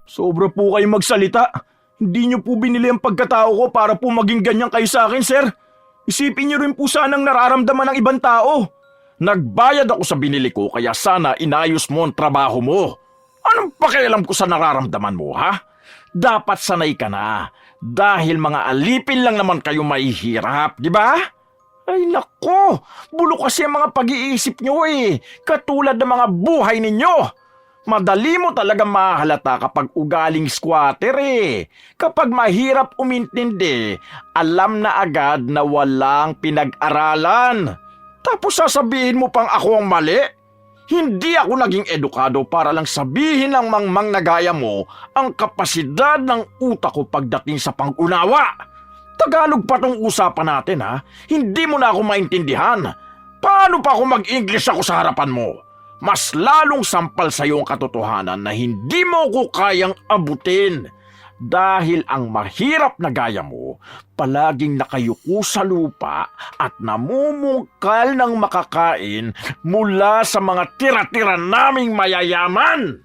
Sobra po kayong magsalita. Hindi niyo po binili ang pagkatao ko para po maging ganyan kayo sa akin, sir. Isipin niyo rin po sanang nararamdaman ng ibang tao. Nagbayad ako sa binili ko kaya sana inayos mo ang trabaho mo. Anong pakialam ko sa nararamdaman mo, ha? Dapat sanay ka na. Dahil mga alipin lang naman kayo mahihirap, di ba? Ay nako, bulok kasi ang mga pag-iisip nyo eh. Katulad ng mga buhay ninyo. Madali mo talaga mahalata kapag ugaling squatter eh. Kapag mahirap umintindi, alam na agad na walang pinag-aralan. Tapos sasabihin mo pang ako ang mali? Hindi ako naging edukado para lang sabihin ng mangmang na gaya mo ang kapasidad ng utak ko pagdating sa pang-unawa. Tagalog pa tong usapan natin ha. Hindi mo na ako maintindihan. Paano pa ako mag-English ako sa harapan mo? Mas lalong sampal sa iyo ang katotohanan na hindi mo ko kayang abutin. Dahil ang mahirap na gaya mo, palaging nakayuko sa lupa at namumungkal ng makakain mula sa mga tira-tira naming mayayaman.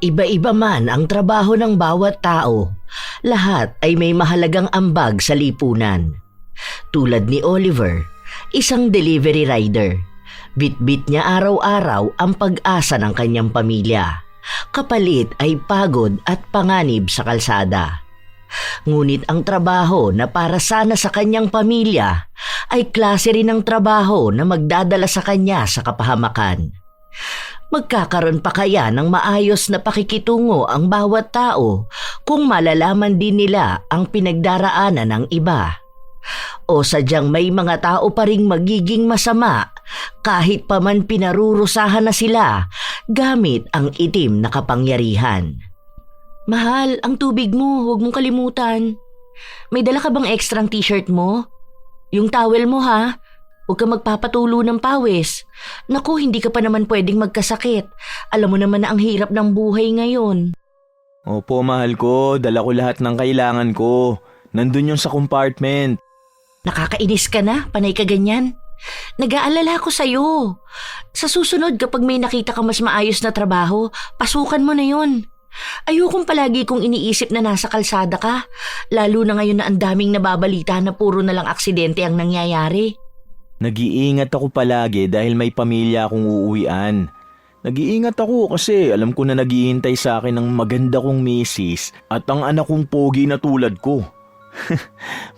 Iba-iba man ang trabaho ng bawat tao, lahat ay may mahalagang ambag sa lipunan. Tulad ni Oliver, isang delivery rider. Bit-bit niya araw-araw ang pag-asa ng kanyang pamilya. Kapalit ay pagod at panganib sa kalsada. Ngunit ang trabaho na para sana sa kanyang pamilya ay klase rin ng trabaho na magdadala sa kanya sa kapahamakan. Magkakaroon pa kaya ng maayos na pakikitungo ang bawat tao kung malalaman din nila ang pinagdaraanan ng iba? O sadyang may mga tao pa ring magiging masama kahit pa man pinarurusahan na sila gamit ang itim na kapangyarihan? Mahal, ang tubig mo, huwag mong kalimutan. May dala ka bang extrang t-shirt mo? Yung towel mo ha? Huwag ka magpapatulo ng pawis. Naku, hindi ka pa naman pwedeng magkasakit. Alam mo naman na ang hirap ng buhay ngayon. Opo, mahal ko. Dala ko lahat ng kailangan ko. Nandun yung sa compartment. Nakakainis ka na, panay ka ganyan. Nag-aalala ko sa'yo. Sa susunod kapag may nakita ka mas maayos na trabaho, pasukan mo na yun. Ayokong palagi kong iniisip na nasa kalsada ka, lalo na ngayon na ang daming nababalita na puro na lang aksidente ang nangyayari. Nag-iingat ako palagi dahil may pamilya akong uuwian. Nag-iingat ako kasi alam ko na naghihintay sa akin ng maganda kong misis at ang anak kong pogi na tulad ko.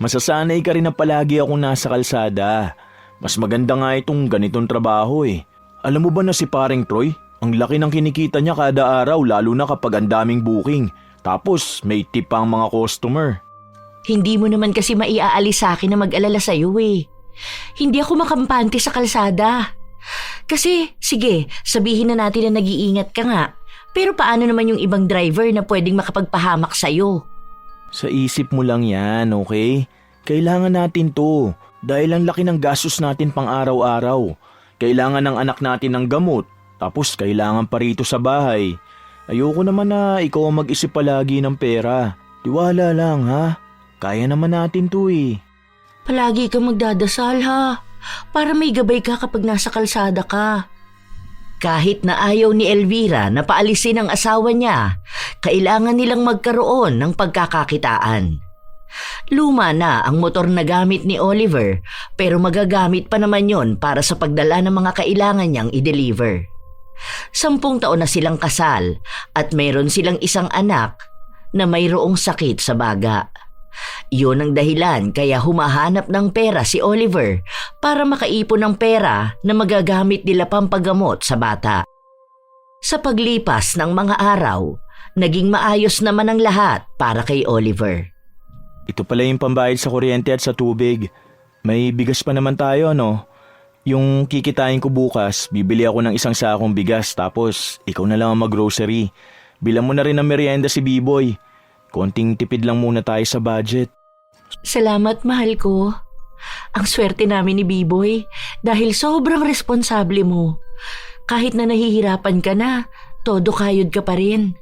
Masasanay ka rin na palagi akong nasa kalsada. Mas maganda nga itong ganitong trabaho eh. Alam mo ba na si paring Troy? Ang laki ng kinikita niya kada araw lalo na kapag ang daming booking. Tapos may tip pa ang mga customer. Hindi mo naman kasi maiaalis sa akin na mag-alala sa'yo eh. Hindi ako makampante sa kalsada. Kasi, sige, sabihin na natin na nag-iingat ka nga. Pero paano naman yung ibang driver na pwedeng makapagpahamak sa'yo? Sa isip mo lang yan, okay? Kailangan natin to. Dahil ang laki ng gastos natin pang araw-araw. Kailangan ng anak natin ng gamot. Tapos kailangan pa rito sa bahay. Ayoko naman na ikaw ang mag-isip palagi ng pera. Tiwala lang ha. Kaya naman natin to eh. Palagi kang magdadasal ha. Para may gabay ka kapag nasa kalsada ka. Kahit na ayaw ni Elvira na paalisin ang asawa niya, kailangan nilang magkaroon ng pagkakakitaan. Luma na ang motor na gamit ni Oliver pero magagamit pa naman yon para sa pagdala ng mga kailangan niyang i-deliver. 10 taon na silang kasal at mayroon silang isang anak na mayroong sakit sa baga. Yun ang dahilan kaya humahanap ng pera si Oliver para makaipon ng pera na magagamit nila pampagamot sa bata. Sa paglipas ng mga araw, naging maayos naman ang lahat para kay Oliver. Ito pala yung pambayad sa kuryente at sa tubig. May bigas pa naman tayo, no? Yung kikitain ko bukas, bibili ako ng 1 sakong bigas tapos ikaw na lang ang mag-grocery. Bilang mo na rin ng merienda si B-Boy. Konting tipid lang muna tayo sa budget. Salamat, mahal ko. Ang swerte namin ni B-Boy dahil sobrang responsable mo. Kahit na nahihirapan ka na, todo kayod ka pa rin.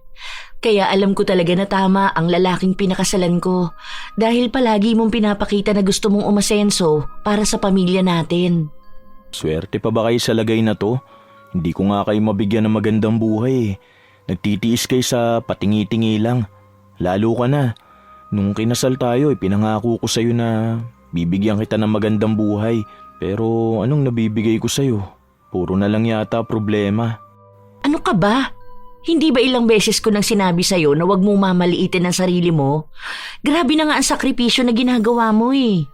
Kaya alam ko talaga na tama ang lalaking pinakasalan ko dahil palagi mong pinapakita na gusto mong umasenso para sa pamilya natin. Swerte pa ba kayo sa lagay na to? Hindi ko nga kayo mabigyan ng magandang buhay eh. Nagtitiis kayo sa patingi-tingi lang. Lalo ka na. Nung kinasal tayo, pinangako ko sa'yo na bibigyan kita ng magandang buhay. Pero anong nabibigay ko sa'yo? Puro na lang yata problema. Ano ka ba? Hindi ba ilang beses ko nang sinabi sa'yo na huwag mong mamaliitin ang sarili mo? Grabe na nga ang sakripisyo na ginagawa mo eh.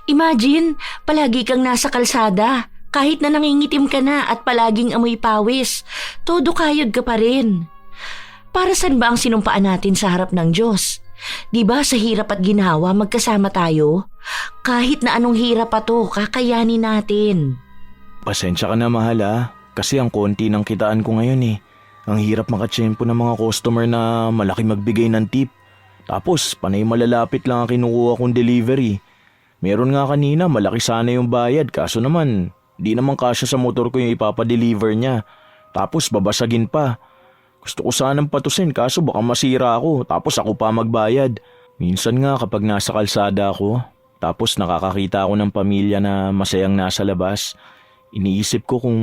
Imagine, palagi kang nasa kalsada. Kahit na nangingitim ka na at palaging amoy pawis, todo kayod ka pa rin. Para saan ba ang sinumpaan natin sa harap ng Diyos? Di ba sa hirap at ginhawa magkasama tayo? Kahit na anong hirap pa to, kakayanin natin. Pasensya ka na mahal kasi ang konti ng kitaan ko ngayon eh. Ang hirap makatsyempo ng mga customer na malaki magbigay ng tip. Tapos panay malalapit lang ang kinukuha kong delivery. Meron nga kanina malaki sana yung bayad kaso naman di naman kasya sa motor ko yung ipapadeliver niya. Tapos babasagin pa. Gusto ko sanang patusin kaso baka masira ako tapos ako pa magbayad. Minsan nga kapag nasa kalsada ako tapos nakakakita ako ng pamilya na masayang nasa labas, iniisip ko kung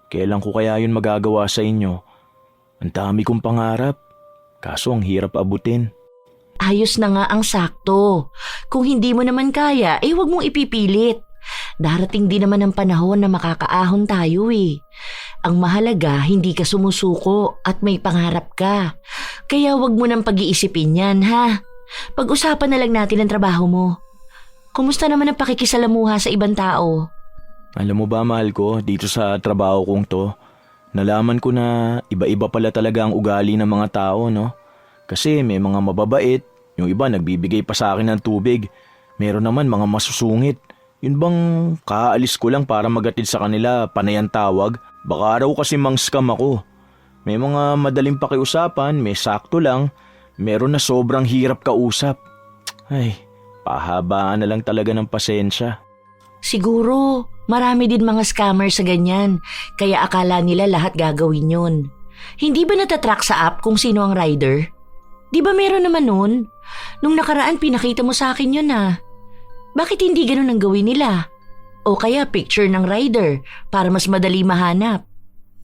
kailan ko kaya yun magagawa sa inyo. Ang dami kong pangarap, kaso ang hirap abutin. Ayos na nga ang sakto. Kung hindi mo naman kaya, huwag mong ipipilit. Darating din naman ang panahon na makakaahon tayo eh. Ang mahalaga, hindi ka sumusuko at may pangarap ka. Kaya huwag mo nang pag-iisipin yan, ha? Pag-usapan na lang natin ang trabaho mo. Kumusta naman ang pakikisalamuha sa ibang tao? Alam mo ba mahal ko, dito sa trabaho kong to, nalaman ko na iba-iba pala talaga ang ugali ng mga tao, no? Kasi may mga mababait, yung iba nagbibigay pa sa akin ng tubig. Meron naman mga masusungit. Yun bang kaalis ko lang para magatid sa kanila panay ang tawag? Baka raw kasi mang-scam ako. May mga madaling pakiusapan, may sakto lang. Meron na sobrang hirap kausap. Ay, pahabaan na lang talaga ng pasensya. Siguro, marami din mga scammer sa ganyan, kaya akala nila lahat gagawin yun. Hindi ba natatrack sa app kung sino ang rider? Di ba meron naman nun? Nung nakaraan pinakita mo sa akin yun ah. Bakit hindi ganun ang gawin nila? O kaya picture ng rider para mas madali mahanap?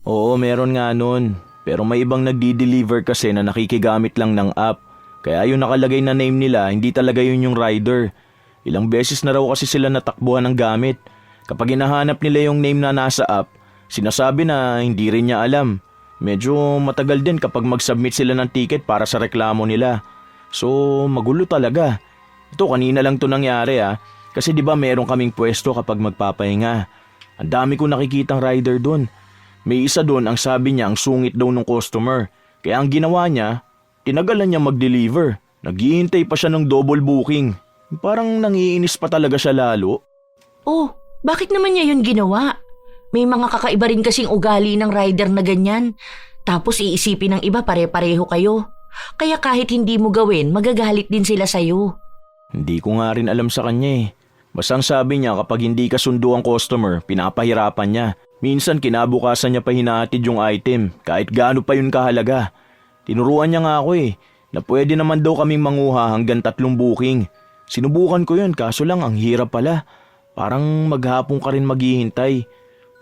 Oo, meron nga nun. Pero may ibang nagdi-deliver kasi na nakikigamit lang ng app. Kaya yung nakalagay na name nila, hindi talaga yun yung rider. Ilang beses na raw kasi sila natakbuhan ng gamit. Kapag hinahanap nila yung name na nasa app, sinasabi na hindi rin niya alam. Medyo matagal din kapag mag-submit sila ng ticket para sa reklamo nila. So, magulo talaga. Ito kanina lang to nangyari kasi di ba meron kaming pwesto kapag magpapahinga. Ang dami ko nakikitang rider dun. May isa dun ang sabi niya ang sungit daw ng customer. Kaya ang ginawa niya, tinagalan niya mag-deliver. Naghihintay pa siya ng double booking. Parang nangiinis pa talaga siya lalo. Oh, bakit naman niya yun ginawa? May mga kakaiba rin kasing ugali ng rider na ganyan. Tapos iisipin ng iba pare-pareho kayo. Kaya kahit hindi mo gawin, magagalit din sila sa'yo. Hindi ko nga rin alam sa kanya Basta ang sabi niya kapag hindi kasundo ang customer, pinapahirapan niya. Minsan kinabukasan niya pa hinahatid yung item kahit gaano pa yun kahalaga. Tinuruan niya nga ako na pwede naman daw kaming manguha hanggang 3 booking. Sinubukan ko yun kaso lang ang hirap pala. Parang maghapon ka rin maghihintay.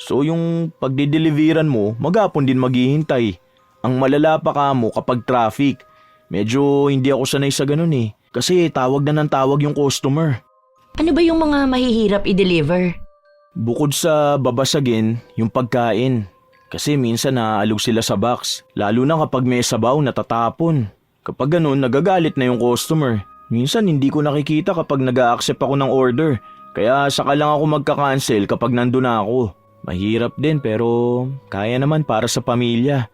So yung pagdideliveran mo, maghapon din maghihintay. Ang malala pa ka mo kapag traffic. Medyo hindi ako sanay sa ganun Kasi tawag na ng tawag yung customer. Ano ba yung mga mahihirap i-deliver? Bukod sa babasagin, yung pagkain. Kasi minsan naaalog sila sa box. Lalo na kapag may sabaw natatapon. Kapag ganun, nagagalit na yung customer. Minsan hindi ko nakikita kapag nag-a-accept ako ng order. Kaya saka lang ako magka-cancel kapag nandun na ako. Mahirap din pero kaya naman para sa pamilya.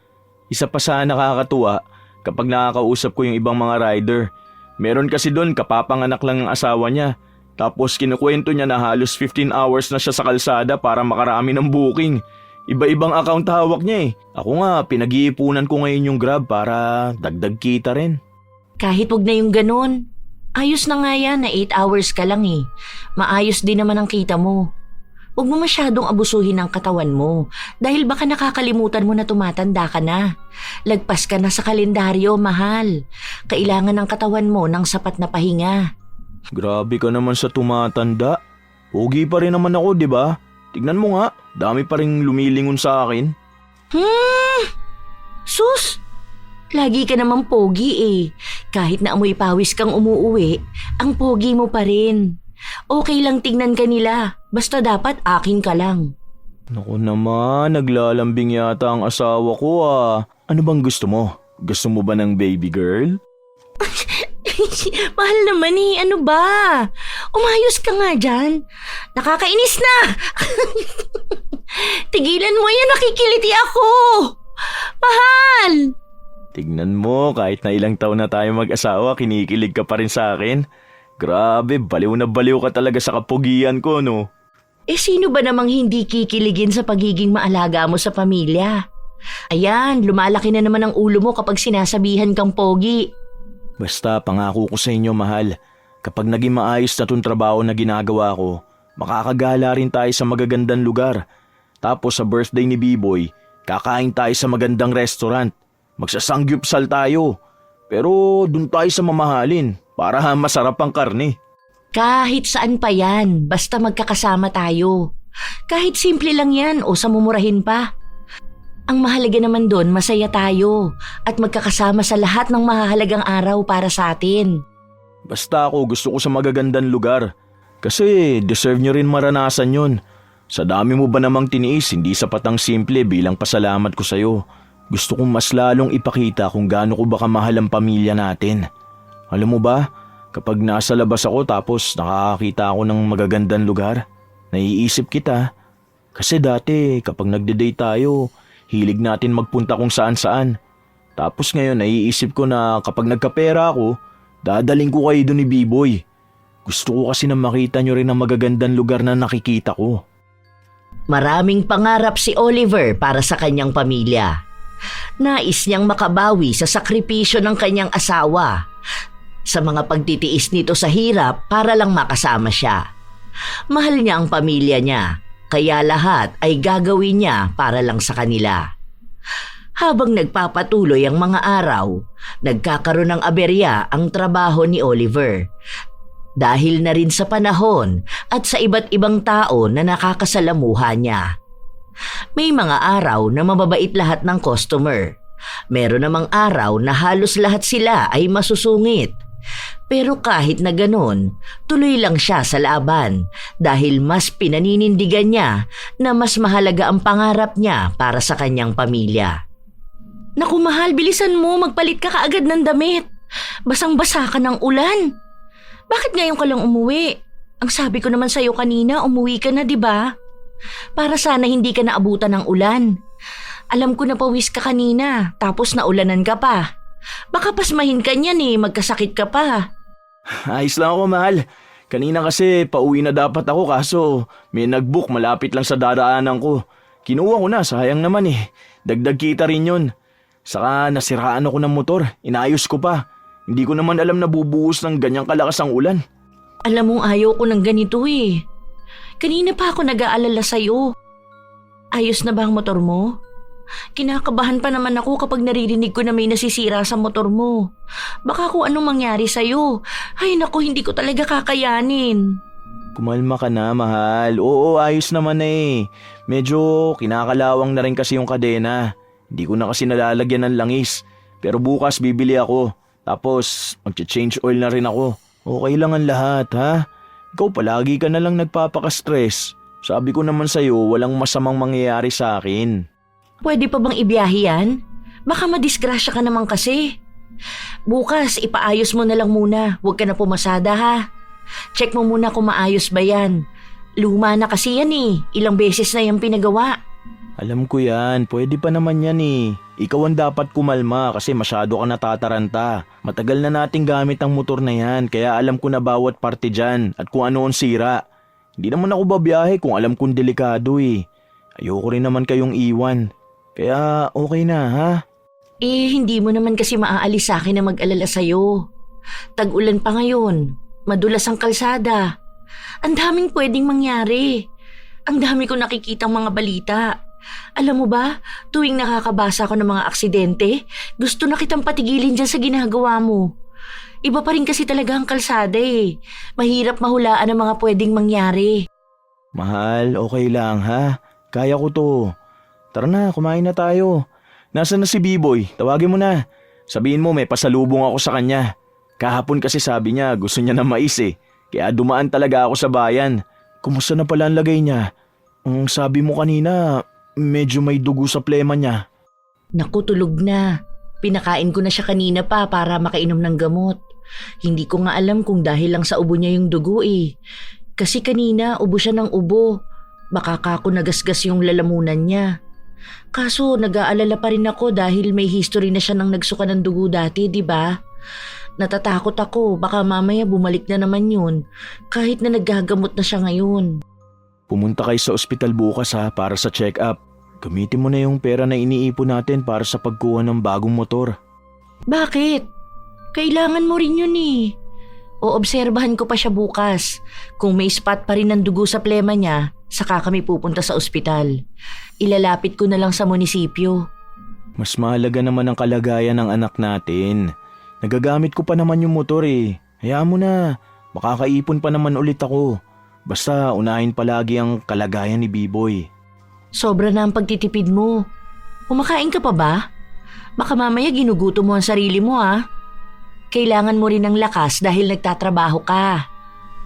Isa pa sa nakakatuwa kapag nakakausap ko yung ibang mga rider. Meron kasi doon kapapanganak lang ng asawa niya. Tapos kinukwento niya na halos 15 hours na siya sa kalsada para makarami ng booking. Iba-ibang account hawak niya Ako nga, pinag-iipunan ko ngayon yung Grab para dagdag kita rin. Kahit wag na yung ganun. Ayos na nga yan na 8 hours ka lang Maayos din naman ang kita mo. Huwag mo masyadong abusuhin ang katawan mo dahil baka nakakalimutan mo na tumatanda ka na. Lagpas ka na sa kalendaryo, mahal. Kailangan ng katawan mo ng sapat na pahinga. Grabe ka naman sa tumatanda. Pogi pa rin naman ako, di ba? Tignan mo nga, dami pa rin lumilingon sa akin. Sus! Lagi ka naman pogi eh. Kahit na amoy pawis kang umuuwi, ang pogi mo pa rin. Okay lang tingnan ka nila, basta dapat akin ka lang. Naku naman, naglalambing yata ang asawa ko ah. Ano bang gusto mo? Gusto mo ba ng baby girl? Mahal naman eh, ano ba? Umayos ka nga dyan. Nakakainis na! Tigilan mo yan, nakikiliti ako! Mahal! Tignan mo, kahit na ilang taon na tayo mag-asawa, kinikilig ka pa rin sa akin. Grabe, baliw na baliw ka talaga sa kapugian ko, no? Eh sino ba namang hindi kikiligin sa pagiging maalaga mo sa pamilya? Ayan, lumalaki na naman ang ulo mo kapag sinasabihan kang pogi. Basta pangako ko sa inyo, mahal. Kapag naging maayos na tong trabaho na ginagawa ko, makakagala rin tayo sa magagandang lugar. Tapos sa birthday ni B-Boy, kakain tayo sa magandang restaurant. Magsasangyupsal tayo. Pero dun tayo sa mamahalin para masarap ang karne. Kahit saan pa yan, basta magkakasama tayo. Kahit simple lang yan o sa mumurahin pa. Ang mahalaga naman doon, masaya tayo at magkakasama sa lahat ng mahahalagang araw para sa atin. Basta ako gusto ko sa magagandang lugar. Kasi deserve nyo rin maranasan yun. Sa dami mo ba namang tiniis, hindi sapat ang simple bilang pasalamat ko sa'yo. Gusto kong mas lalong ipakita kung gaano ko ba kamahal ang pamilya natin. Alam mo ba, kapag nasa labas ako tapos nakakakita ako ng magagandang lugar, naiisip kita. Kasi dati kapag nagde-date tayo, hilig natin magpunta kung saan-saan. Tapos ngayon naiisip ko na kapag nagkapera ako, dadaling ko kayo doon ni B-Boy. Gusto ko kasi na makita nyo rin ang magagandang lugar na nakikita ko. Maraming pangarap si Oliver para sa kanyang pamilya. Nais niyang makabawi sa sakripisyo ng kanyang asawa, sa mga pagtitiis nito sa hirap para lang makasama siya. Mahal niya ang pamilya niya, kaya lahat ay gagawin niya para lang sa kanila. Habang nagpapatuloy ang mga araw, nagkakaroon ng aberya ang trabaho ni Oliver. Dahil na rin sa panahon at sa iba't ibang tao na nakakasalamuha niya. May mga araw na mababait lahat ng customer. Meron namang araw na halos lahat sila ay masusungit. Pero kahit na ganon, tuloy lang siya sa laban dahil mas pinaninindigan niya na mas mahalaga ang pangarap niya para sa kanyang pamilya. Naku mahal, bilisan mo, magpalit ka kaagad ng damit. Basang-basa ka ng ulan. Bakit ngayon ka lang umuwi? Ang sabi ko naman sa'yo kanina, umuwi ka na, di ba? Para sana hindi ka naabutan ng ulan. Alam ko na pawis ka kanina, tapos naulanan ka pa. Baka pasmahin ka niyan eh, magkasakit ka pa. Ayos lang ako, mahal. Kanina kasi pauwi na dapat ako kaso may nag-book malapit lang sa dadaanan ko. Kinuha ko na, sayang naman eh. Dagdag kita rin yun. Saka nasiraan ako ng motor, inayos ko pa. Hindi ko naman alam na bubuhos ng ganyang kalakas ang ulan. Alam mong ayaw ko ng ganito eh. Kanina pa ako nag-aalala sa'yo. Ayos na ba ang motor mo? Kinakabahan pa naman ako kapag naririnig ko na may nasisira sa motor mo. Baka kung anong mangyari sa'yo. Ay naku, hindi ko talaga kakayanin. Kumalma ka na, mahal. Oo, ayos naman eh. Medyo kinakalawang na rin kasi yung kadena. Hindi ko na kasi nalalagyan ng langis. Pero bukas bibili ako. Tapos mag-change oil na rin ako. Okay lang ang lahat, ha? Ikaw palagi ka na lang nagpapaka-stress. Sabi ko naman sa'yo, walang masamang mangyayari sa akin. Pwede pa bang ibiyahe yan? Baka madisgrasya ka naman kasi. Bukas, ipaayos mo na lang muna. Huwag ka na pumasada ha. Check mo muna kung maayos ba yan. Luma na kasi yan eh. Ilang beses na yung pinagawa. Alam ko yan, pwede pa naman yan eh. Ikaw ang dapat kumalma kasi masyado ka natataranta. Matagal na nating gamit ang motor na yan kaya alam ko na bawat parte dyan at kung ano ang sira. Hindi naman ako babiyahe kung alam kong delikado eh. Ayoko rin naman kayong iwan. Kaya okay na ha? Eh, hindi mo naman kasi maaalis sa akin na mag-alala sa'yo. Tag-ulan pa ngayon. Madulas ang kalsada. Ang daming pwedeng mangyari. Ang dami ko nakikitang mga balita. Alam mo ba, tuwing nakakabasa ko ng mga aksidente, gusto na kitang patigilin dyan sa ginagawa mo. Iba pa rin kasi talaga ang kalsada eh. Mahirap mahulaan ang mga pwedeng mangyari. Mahal, okay lang ha? Kaya ko to. Tara na, kumain na tayo. Nasaan na si B-Boy? Tawagin mo na. Sabihin mo may pasalubong ako sa kanya. Kahapon kasi sabi niya gusto niya ng mais eh. Kaya dumaan talaga ako sa bayan. Kumusta na pala ang lagay niya? Ang sabi mo kanina, medyo may dugo sa plema niya. Naku, tulog na. Pinakain ko na siya kanina pa para makainom ng gamot. Hindi ko nga alam kung dahil lang sa ubo niya yung dugo eh. Kasi kanina ubo siya ng ubo. Baka kako nagasgas yung lalamunan niya. Kaso nag-aalala pa rin ako dahil may history na siya ng nagsuka ng dugo dati, di ba? Natatakot ako, baka mamaya bumalik na naman yun kahit na naggagamot na siya ngayon. Pumunta kayo sa ospital bukas ha para sa check-up. Gamitin mo na yung pera na iniipon natin para sa pagkuha ng bagong motor. Bakit? Kailangan mo rin yun eh. Oobserbahan ko pa siya bukas. Kung may spot pa rin ng dugo sa plema niya, saka kami pupunta sa ospital. Ilalapit ko na lang sa munisipyo. Mas mahalaga naman ang kalagayan ng anak natin. Nagagamit ko pa naman yung motor eh. Hayaan mo na, makakaipon pa naman ulit ako. Basta unahin palagi ang kalagayan ni B-Boy. Sobra na ang pagtitipid mo. Kumakain ka pa ba? Baka mamaya ginugutom mo ang sarili mo ah. Kailangan mo rin ng lakas dahil nagtatrabaho ka.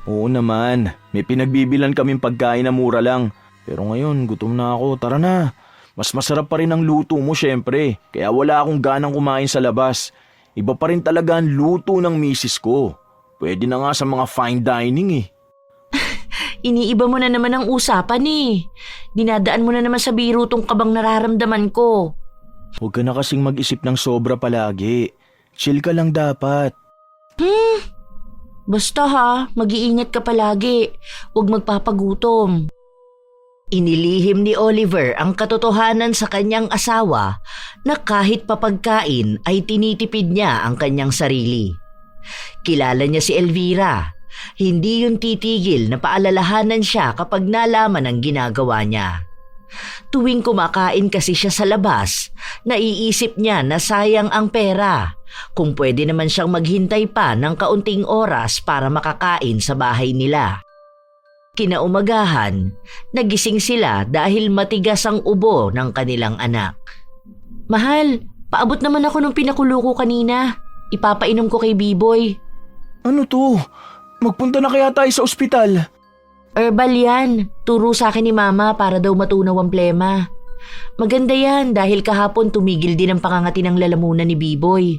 Oo naman, may pinagbibilan kaming pagkain na mura lang. Pero ngayon, gutom na ako, tara na. Mas masarap pa rin ang luto mo syempre, kaya wala akong ganang kumain sa labas. Iba pa rin talaga ang luto ng misis ko. Pwede na nga sa mga fine dining eh. Iniiba mo na naman ang usapan eh. Dinadaan mo na naman sa biro tong kabang nararamdaman ko. Huwag ka na kasing mag-isip ng sobra palagi. Chill ka lang dapat. Basta ha, mag-iingat ka palagi. Huwag magpapagutom. Inilihim ni Oliver ang katotohanan sa kanyang asawa na kahit papagkain ay tinitipid niya ang kanyang sarili. Kilala niya si Elvira. Hindi yun titigil na paalalahanan siya kapag nalaman ang ginagawa niya. Tuwing kumakain kasi siya sa labas, naiisip niya na sayang ang pera. Kung pwede naman siyang maghintay pa ng kaunting oras para makakain sa bahay nila. Kinaumagahan, nagising sila dahil matigas ang ubo ng kanilang anak. Mahal, paabot naman ako ng pinakulo ko kanina. Ipapainom ko kay B-Boy. Ano to? Magpunta na kaya tayo sa ospital? Herbal yan. Turo sa akin ni Mama para daw matunaw ang plema. Maganda yan dahil kahapon tumigil din ang pangangati ng lalamunan ni B-Boy.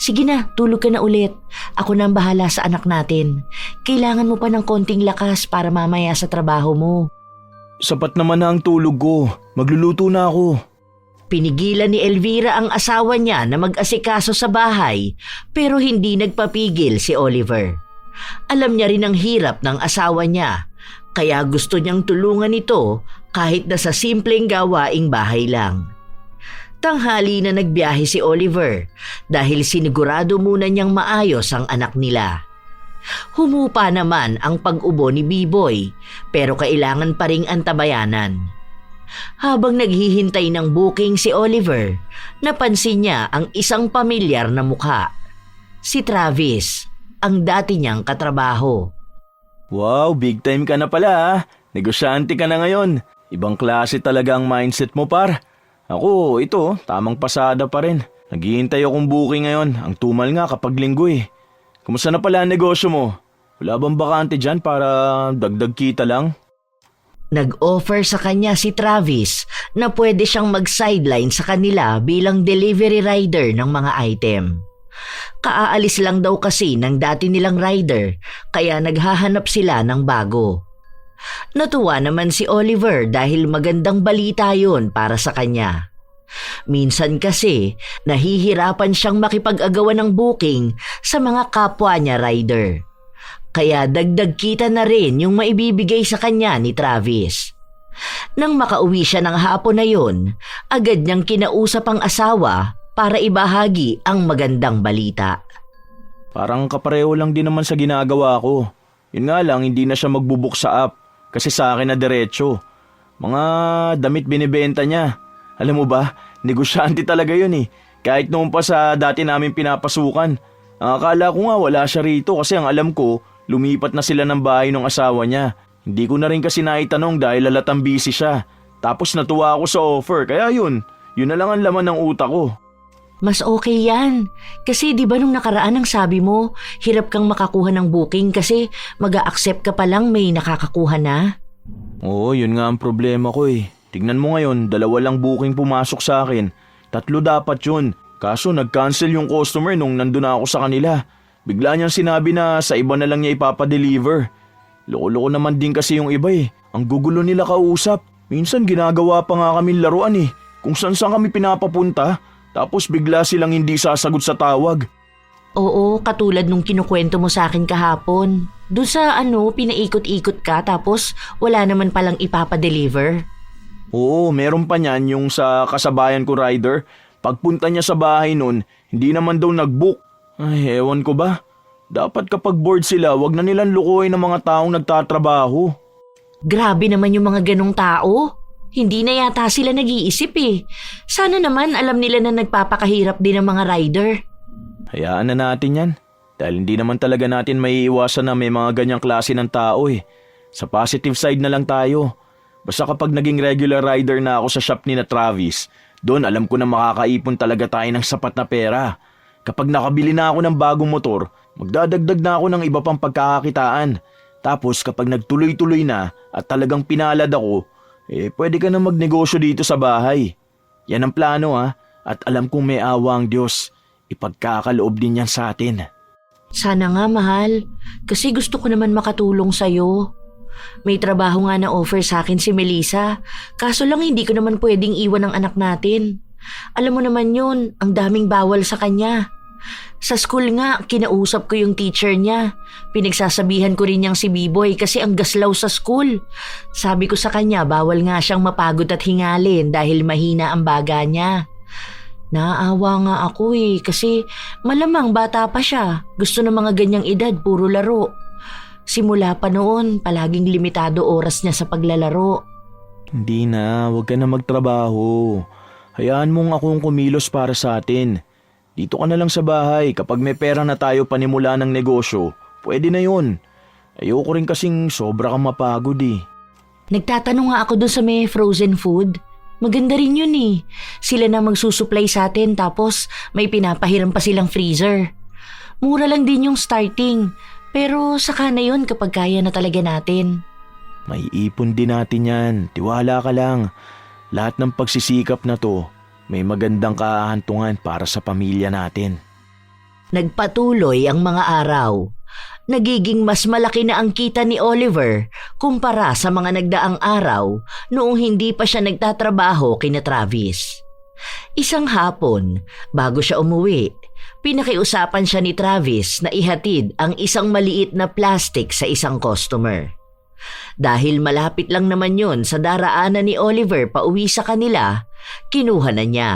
Sige na, tulog ka na ulit. Ako na ang bahala sa anak natin. Kailangan mo pa ng konting lakas para mamaya sa trabaho mo. Sapat naman na ang tulog ko. Magluluto na ako. Pinigilan ni Elvira ang asawa niya na mag-asikaso sa bahay pero hindi nagpapigil si Oliver. Alam niya rin ang hirap ng asawa niya kaya gusto niyang tulungan ito kahit na sa simpleng gawaing bahay lang. Tanghali na nagbiyahe si Oliver dahil sinigurado muna niyang maayos ang anak nila. Humupa naman ang pag-ubo ni B-Boy pero kailangan pa ring antabayanan. Habang naghihintay ng booking si Oliver, napansin niya ang isang pamilyar na mukha. Si Travis, ang dati niyang katrabaho. Wow, big time ka na pala ha. Negosyante ka na ngayon. Ibang klase talaga ang mindset mo par. Ako, ito, tamang pasada pa rin. Naghihintay akong booking ngayon. Ang tumal nga kapag linggo eh. Kumusta na pala ang negosyo mo? Wala bang bakante dyan para dagdag kita lang? Nag-offer sa kanya si Travis na pwede siyang mag-sideline sa kanila bilang delivery rider ng mga item. Kaaalis lang daw kasi ng dati nilang rider kaya naghahanap sila ng bago. Natuwa naman si Oliver dahil magandang balita yon para sa kanya. Minsan kasi nahihirapan siyang makipag-agawan ng booking sa mga kapwa niya rider. Kaya dagdag kita na rin yung maibibigay sa kanya ni Travis. Nang makauwi siya ng hapon na yon, agad niyang kinausap ang asawa para ibahagi ang magandang balita. Parang kapareho lang din naman sa ginagawa ko. Yun nga lang, hindi na siya magbubuk sa app kasi sa akin na diretso. Mga damit binibenta niya. Alam mo ba, negosyante talaga yun eh. Kahit noon pa sa dati namin pinapasukan. Ang akala ko nga wala siya rito kasi ang alam ko, lumipat na sila ng bahay ng asawa niya. Hindi ko na rin kasi naitanong dahil lalatang busy siya. Tapos natuwa ako sa offer, kaya yun na lang ang laman ng utak ko. Mas okay yan. Kasi di ba nung nakaraan ang sabi mo, hirap kang makakuha ng booking kasi mag-a-accept ka pa lang may nakakakuha na? Oo, yun nga ang problema ko eh. Tignan mo ngayon, 2 lang booking pumasok sa akin. 3 dapat yun. Kaso nag-cancel yung customer nung nandun na ako sa kanila. Bigla niyang sinabi na sa iba na lang niya ipapadeliver. Loko-loko naman din kasi yung iba eh. Ang gugulo nila kausap. Minsan ginagawa pa nga kami laruan eh. Kung saan kami pinapapunta. Tapos bigla silang hindi sasagot sa tawag. Oo, katulad nung kinukwento mo sa akin kahapon. Doon sa pinaikot-ikot ka tapos wala naman palang ipapadeliver. Oo, meron pa niyan yung sa kasabayan ko rider. Pagpunta niya sa bahay nun, hindi naman daw nag-book. Ay, ewan ko ba? Dapat kapag bored sila, wag na nilang lukuhin ng mga taong nagtatrabaho. Grabe naman yung mga ganong tao. Hindi na yata sila nag-iisip eh. Sana naman alam nila na nagpapakahirap din ang mga rider. Hayaan na natin yan. Dahil hindi naman talaga natin maiiwasan na may mga ganyang klase ng tao eh. Sa positive side na lang tayo. Basta kapag naging regular rider na ako sa shop ni na Travis, doon alam ko na makakaipon talaga tayo ng sapat na pera. Kapag nakabili na ako ng bagong motor, magdadagdag na ako ng iba pang pagkakakitaan. Tapos kapag nagtuloy-tuloy na at talagang pinalad ako, pwede ka na magnegosyo dito sa bahay. Yan ang plano ha, at alam kong may awa ang Diyos. Ipagkakaloob din yan sa atin. Sana nga, mahal. Kasi gusto ko naman makatulong sa'yo. May trabaho nga na offer sa akin si Melissa. Kaso lang hindi ko naman pwedeng iwan ang anak natin. Alam mo naman yun, ang daming bawal sa kanya. Sa school nga, kinausap ko yung teacher niya. Pinagsasabihan ko rin niyang si B-Boy kasi ang gaslaw sa school. Sabi ko sa kanya, bawal nga siyang mapagod at hingalin dahil mahina ang baga niya. Naaawa nga ako kasi malamang bata pa siya. Gusto ng mga ganyang edad, puro laro. Simula pa noon, palaging limitado oras niya sa paglalaro. Hindi na, huwag ka na magtrabaho. Hayaan mong akong kumilos para sa atin. Dito ka na lang sa bahay, kapag may pera na tayo panimula ng negosyo, pwede na yun. Ayoko rin kasing sobra kang mapagod eh. Nagtatanong nga ako doon sa may frozen food. Maganda rin yun eh. Sila na magsusupply sa atin tapos may pinapahiram pa silang freezer. Mura lang din yung starting, pero saka na yun kapag kaya na talaga natin. May ipon din natin yan, tiwala ka lang. Lahat ng pagsisikap na to, may magandang kahahantungan para sa pamilya natin. Nagpatuloy ang mga araw. Nagiging mas malaki na ang kita ni Oliver kumpara sa mga nagdaang araw noong hindi pa siya nagtatrabaho kina Travis. Isang hapon, bago siya umuwi, pinakiusapan siya ni Travis na ihatid ang isang maliit na plastic sa isang customer. Dahil malapit lang naman yun sa daraanan ni Oliver pauwi sa kanila, kinuha na niya.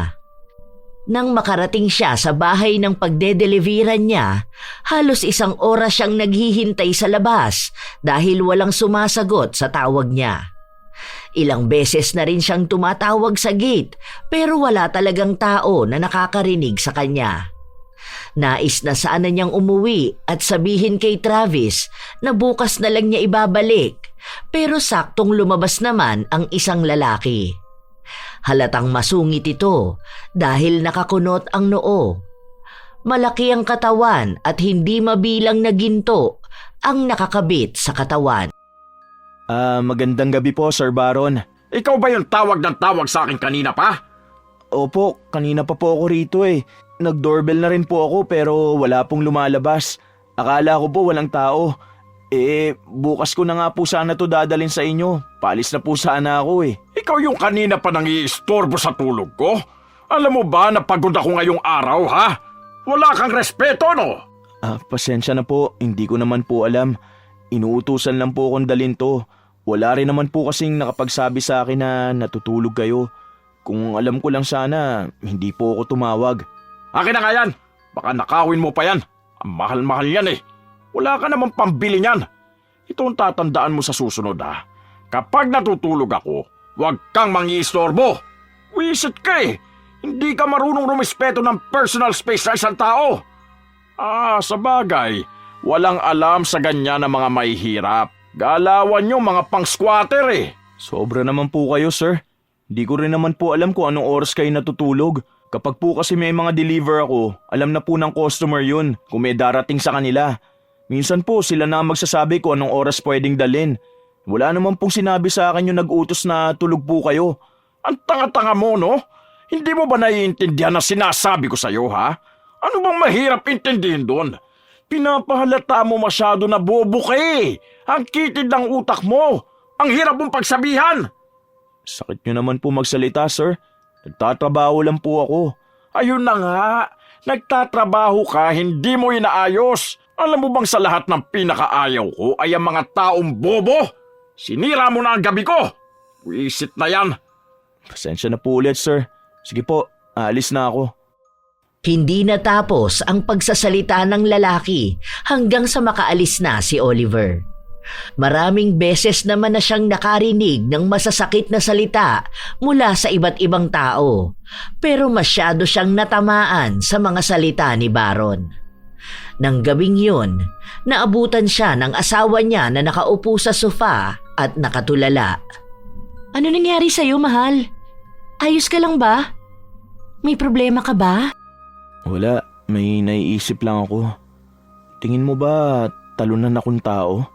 Nang makarating siya sa bahay ng pagdedeliveran niya, halos 1 oras siyang naghihintay sa labas dahil walang sumasagot sa tawag niya. Ilang beses na rin siyang tumatawag sa gate pero wala talagang tao na nakakarinig sa kanya. Nais na sana niyang umuwi at sabihin kay Travis na bukas na lang niya ibabalik pero saktong lumabas naman ang isang lalaki. Halatang masungit ito dahil nakakunot ang noo. Malaki ang katawan at hindi mabilang na ginto ang nakakabit sa katawan. Magandang gabi po, Sir Baron. Ikaw ba yung tawag ng tawag sa akin kanina pa? Opo, kanina pa po ako rito eh. Nag-doorbell na rin po ako pero wala pong lumalabas. Akala ko po walang tao. Bukas ko na nga po sana to dadalhin sa inyo. Paalis na po sana ako eh. Ikaw yung kanina pa nang-iistorbo sa tulog ko? Alam mo ba na pagod ako ngayong araw, ha? Wala kang respeto, no? Pasensya na po, hindi ko naman po alam. Inuutusan lang po akong dalhin to. Wala rin naman po kasing nakapagsabi sa akin na natutulog kayo. Kung alam ko lang sana, hindi po ako tumawag. Akin na nga yan. Baka nakawin mo pa yan. Ang mahal-mahal yan eh. Wala ka namang pambili niyan. Ito ang tatandaan mo sa susunod ha. Kapag natutulog ako, huwag kang mangi-istorbo. Wisit ka eh. Hindi ka marunong rumispeto ng personal space sa isang tao. Sa bagay, walang alam sa ganyan na mga mahihirap. Galawan nyo mga pang-squatter eh. Sobra naman po kayo, sir. Hindi ko rin naman po alam kung anong oras kayo natutulog. Kapag po kasi may mga deliver ako, alam na po ng customer yun kung may darating sa kanila. Minsan po sila na magsasabi kung anong oras pwedeng dalhin. Wala naman pong sinabi sa akin yung nag-utos na tulog po kayo. Ang tanga-tanga mo, no? Hindi mo ba naiintindihan ang sinasabi ko sa'yo, ha? Ano bang mahirap intindihin doon? Pinapahalata mo masyado na bobo ka eh. Ang kitid ng utak mo. Ang hirap mong pagsabihan. Sakit nyo naman po magsalita, sir. Nagtatrabaho lang po ako. Ayun na nga. Nagtatrabaho ka, hindi mo inaayos. Alam mo bang sa lahat ng pinakaayaw ko ay ang mga taong bobo? Sinira mo na ang gabi ko. Wisit na yan. Pasensya na po ulit, sir. Sige po, aalis na ako. Hindi natapos ang pagsasalita ng lalaki hanggang sa makaalis na si Oliver. Maraming beses naman na siyang nakarinig ng masasakit na salita mula sa iba't ibang tao, pero masyado siyang natamaan sa mga salita ni Baron. Nang gabing yun, naabutan siya ng asawa niya na nakaupo sa sofa at nakatulala. Ano nangyari sa'yo, mahal? Ayos ka lang ba? May problema ka ba? Wala, may naiisip lang ako. Tingin mo ba talunan akong tao?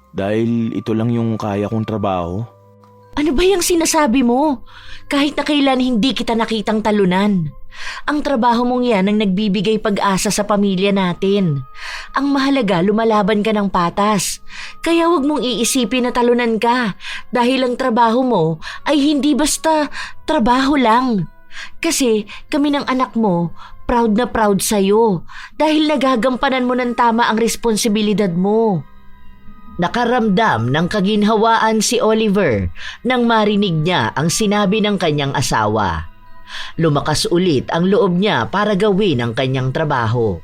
Dahil ito lang yung kaya kong trabaho? Ano ba yung sinasabi mo? Kahit na kailan hindi kita nakitang talunan. Ang trabaho mong yan ang nagbibigay pag-asa sa pamilya natin. Ang mahalaga, lumalaban ka ng patas. Kaya huwag mong iisipin na talunan ka dahil ang trabaho mo ay hindi basta trabaho lang. Kasi kami ng anak mo, proud na proud sa'yo dahil nagagampanan mo ng tama ang responsibilidad mo. Nakaramdam ng kaginhawaan si Oliver nang marinig niya ang sinabi ng kanyang asawa. Lumakas ulit ang loob niya para gawin ang kanyang trabaho.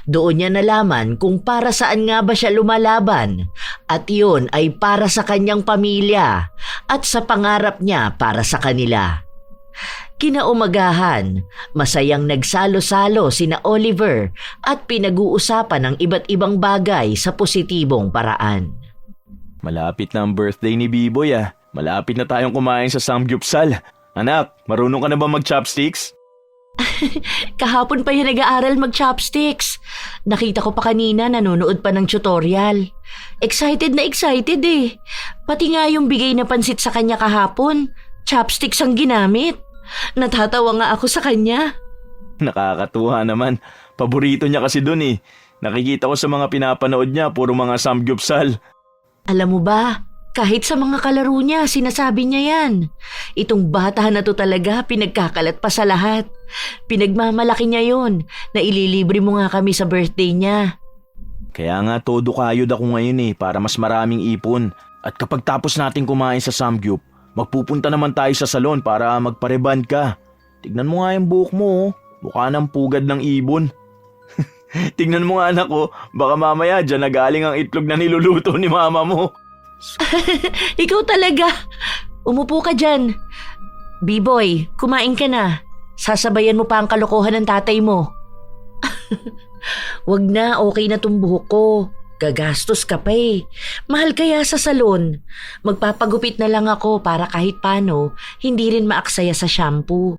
Doon niya nalaman kung para saan nga ba siya lumalaban at iyon ay para sa kanyang pamilya at sa pangarap niya para sa kanila. Kinaumagahan, masayang nagsalo-salo sina Oliver at pinag-uusapan ng iba't ibang bagay sa positibong paraan. Malapit na ang birthday ni Biboy ah. Malapit na tayong kumain sa Samgyupsal. Anak, marunong ka na ba mag-chopsticks? Kahapon pa yan nag-aaral mag-chopsticks. Nakita ko pa kanina nanonood pa ng tutorial. Excited na excited eh. Pati nga yung bigay na pansit sa kanya kahapon, chopsticks ang ginamit. Natatawa nga ako sa kanya. Nakakatuwa naman. Paborito niya kasi dun eh. Nakikita ko sa mga pinapanood niya, puro mga Samgyupsal. Alam mo ba, kahit sa mga kalaro niya, sinasabi niya yan. Itong bata na to talaga, pinagkakalat pa sa lahat. Pinagmamalaki niya yon na ililibre mo nga kami sa birthday niya. Kaya nga todo kayod ako ngayon eh, para mas maraming ipon. At kapag tapos natin kumain sa Samgyup, magpupunta naman tayo sa salon para magpareband ka. Tignan mo nga yung buhok mo, oh. Mukha ng pugad ng ibon. Tignan mo nga anak ko, baka mamaya dyan nagaling ang itlog na niluluto ni mama mo. Ikaw talaga. Umupo ka dyan. B-boy, kumain ka na. Sasabayan mo pa ang kalokohan ng tatay mo. Wag na, okay na tong buhok ko. Gagastos ka pa eh. Mahal kaya sa salon. Magpapagupit na lang ako para kahit paano, hindi rin maaksaya sa shampoo.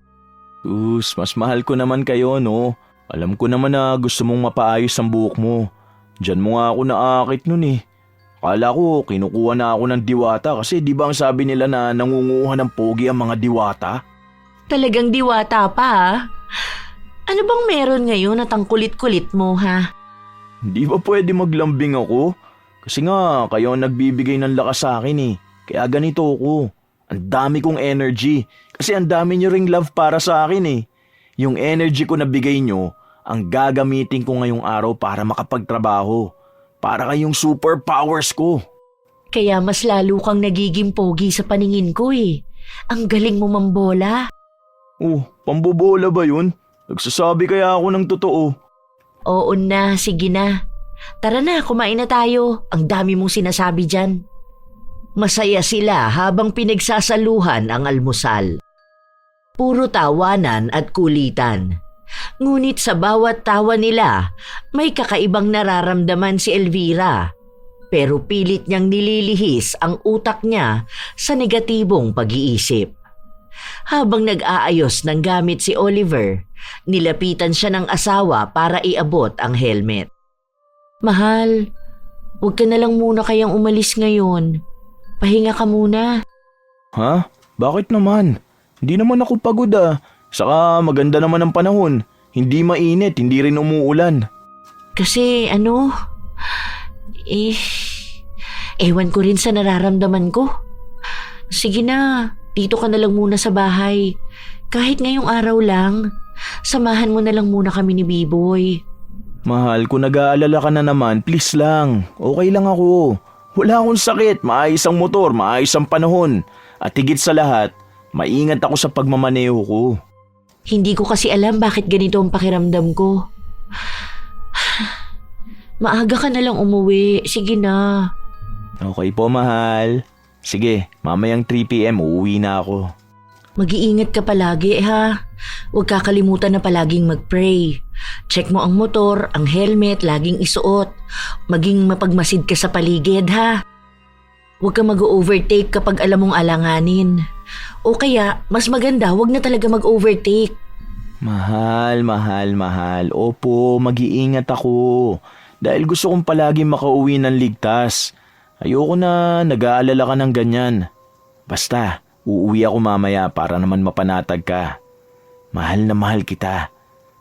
Mas mahal ko naman kayo, no? Alam ko naman na gusto mong mapaayos ang buhok mo. Diyan mo nga ako naakit nun eh. Akala ko kinukuha na ako ng diwata kasi di ba ang sabi nila na nangunguha ng pogi ang mga diwata? Talagang diwata pa ha? Ano bang meron ngayon at ang kulit-kulit mo ha? Di ba pwede maglambing ako? Kasi nga kayo ang nagbibigay ng lakas sa akin eh. Kaya ganito ako. Ang dami kong energy. Kasi ang dami nyo ring love para sa akin eh. Yung energy ko na bigay nyo, ang gagamitin ko ngayong araw para makapagtrabaho. Para kayong superpowers ko. Kaya mas lalo kang nagiging pogi sa paningin ko eh. Ang galing mo mambola. Oh, pambobola ba yun? Nagsasabi kaya ako ng totoo. Oo na, sige na. Tara na, kumain na tayo. Ang dami mong sinasabi dyan. Masaya sila habang pinagsasaluhan ang almusal. Puro tawanan at kulitan. Ngunit sa bawat tawa nila, may kakaibang nararamdaman si Elvira. Pero pilit niyang nililihis ang utak niya sa negatibong pag-iisip. Habang nag-aayos ng gamit si Oliver, nilapitan siya ng asawa para iabot ang helmet. Mahal, huwag ka na lang muna kayang umalis ngayon. Pahinga ka muna. Ha? Bakit naman? Hindi naman ako pagod ah. Saka maganda naman ang panahon. Hindi mainit, hindi rin umuulan. Kasi ewan ko rin sa nararamdaman ko. Sige na, dito ka na lang muna sa bahay. Kahit ngayong araw lang, samahan mo na lang muna kami ni Biboy. Mahal, kung nag-aalala ka na naman, please lang. Okay lang ako. Wala akong sakit, maayos ang motor, maayos ang panahon. At higit sa lahat, maingat ako sa pagmamaneho ko. Hindi ko kasi alam bakit ganito ang pakiramdam ko. Maaga ka na lang umuwi. Sige na. Okay po, mahal. Sige, mamayang 3 p.m. uuwi na ako. Mag-iingat ka palagi ha. Huwag kakalimutan na palaging mag-pray. Check mo ang motor, ang helmet, laging isuot. Maging mapagmasid ka sa paligid ha. Huwag ka mag-overtake kapag alam mong alanganin. O kaya, mas maganda, huwag na talaga mag-overtake. Mahal. Opo, mag-iingat ako. Dahil gusto kong palagi makauwi ng ligtas. Ayoko na nag-aalala ka ng ganyan. Basta, uuwi ako mamaya para naman mapanatag ka. Mahal na mahal kita.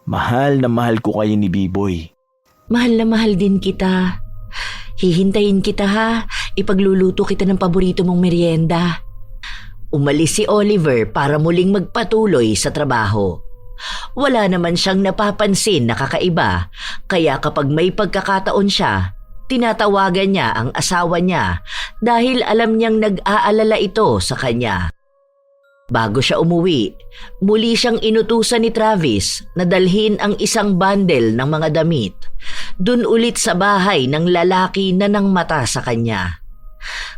Mahal na mahal ko kayo ni Biboy. Mahal na mahal din kita. Hihintayin kita ha. Ipagluluto kita ng paborito mong merienda. Umalis si Oliver para muling magpatuloy sa trabaho. Wala naman siyang napapansin na kakaiba, kaya kapag may pagkakataon siya, tinatawagan niya ang asawa niya dahil alam niyang nag-aalala ito sa kanya. Bago siya umuwi, muli siyang inutusan ni Travis na dalhin ang isang bundle ng mga damit dun ulit sa bahay ng lalaki na nangmata sa kanya.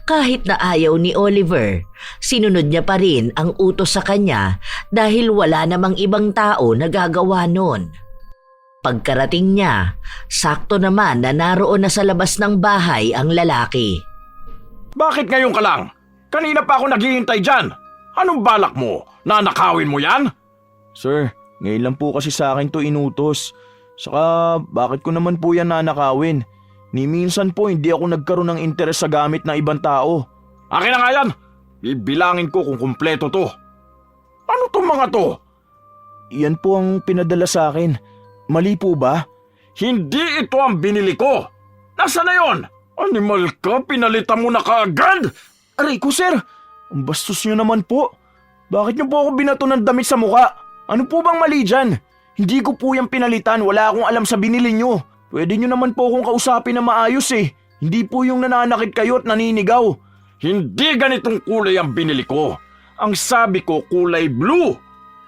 Kahit na ayaw ni Oliver, sinunod niya pa rin ang utos sa kanya dahil wala namang ibang tao na gagawa nun. Pagkarating niya, sakto naman na naroon na sa labas ng bahay ang lalaki. Bakit ngayon ka lang? Kanina pa ako naghihintay dyan. Anong balak mo? Nanakawin mo yan? Sir, ngayon lang po kasi sa akin to inutos. Saka bakit ko naman po yan nanakawin? Ni minsan po hindi ako nagkaroon ng interes sa gamit ng ibang tao. Akin na nga yan. Bibilangin ko kung kumpleto to. Ano tong mga to? Yan po ang pinadala sa akin. Mali po ba? Hindi ito ang binili ko. Nasaan na yon? Animal ka, pinalitan mo na kaagad. Aray ko, sir. Ang bastos nyo naman po. Bakit nyo po ako binato ng damit sa muka? Ano po bang mali dyan? Hindi ko po yung pinalitan. Wala akong alam sa binili nyo. Pwede nyo naman po akong kausapin na maayos eh. Hindi po yung nananakit kayo at naninigaw. Hindi ganitong kulay ang binili ko. Ang sabi ko kulay blue.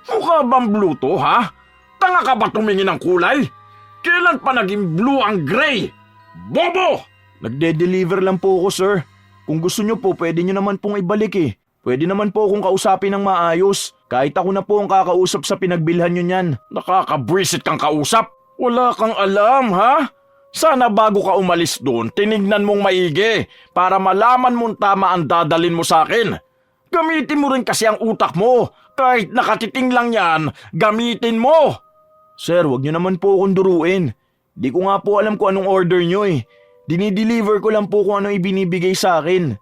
Mukha bang blue to, ha? Tanga ka ba tumingin ng kulay? Kailan pa naging blue ang gray? Bobo! Nagde-deliver lang po ako, sir. Kung gusto nyo po, pwede nyo naman pong ibalik eh. Pwede naman po akong kausapin ng maayos. Kahit ako na po ang kakausap sa pinagbilhan nyo niyan. Nakakabwisit kang kausap. Wala kang alam, ha? Sana bago ka umalis doon, tinignan mong maigi para malaman mong tama ang dadalin mo sa akin. Gamitin mo rin kasi ang utak mo. Kahit nakatiting lang yan, gamitin mo. Sir, wag nyo naman po akong duruin. Di ko nga po alam kung anong order nyo eh. Dinideliver ko lang po kung ano ibinibigay sa akin.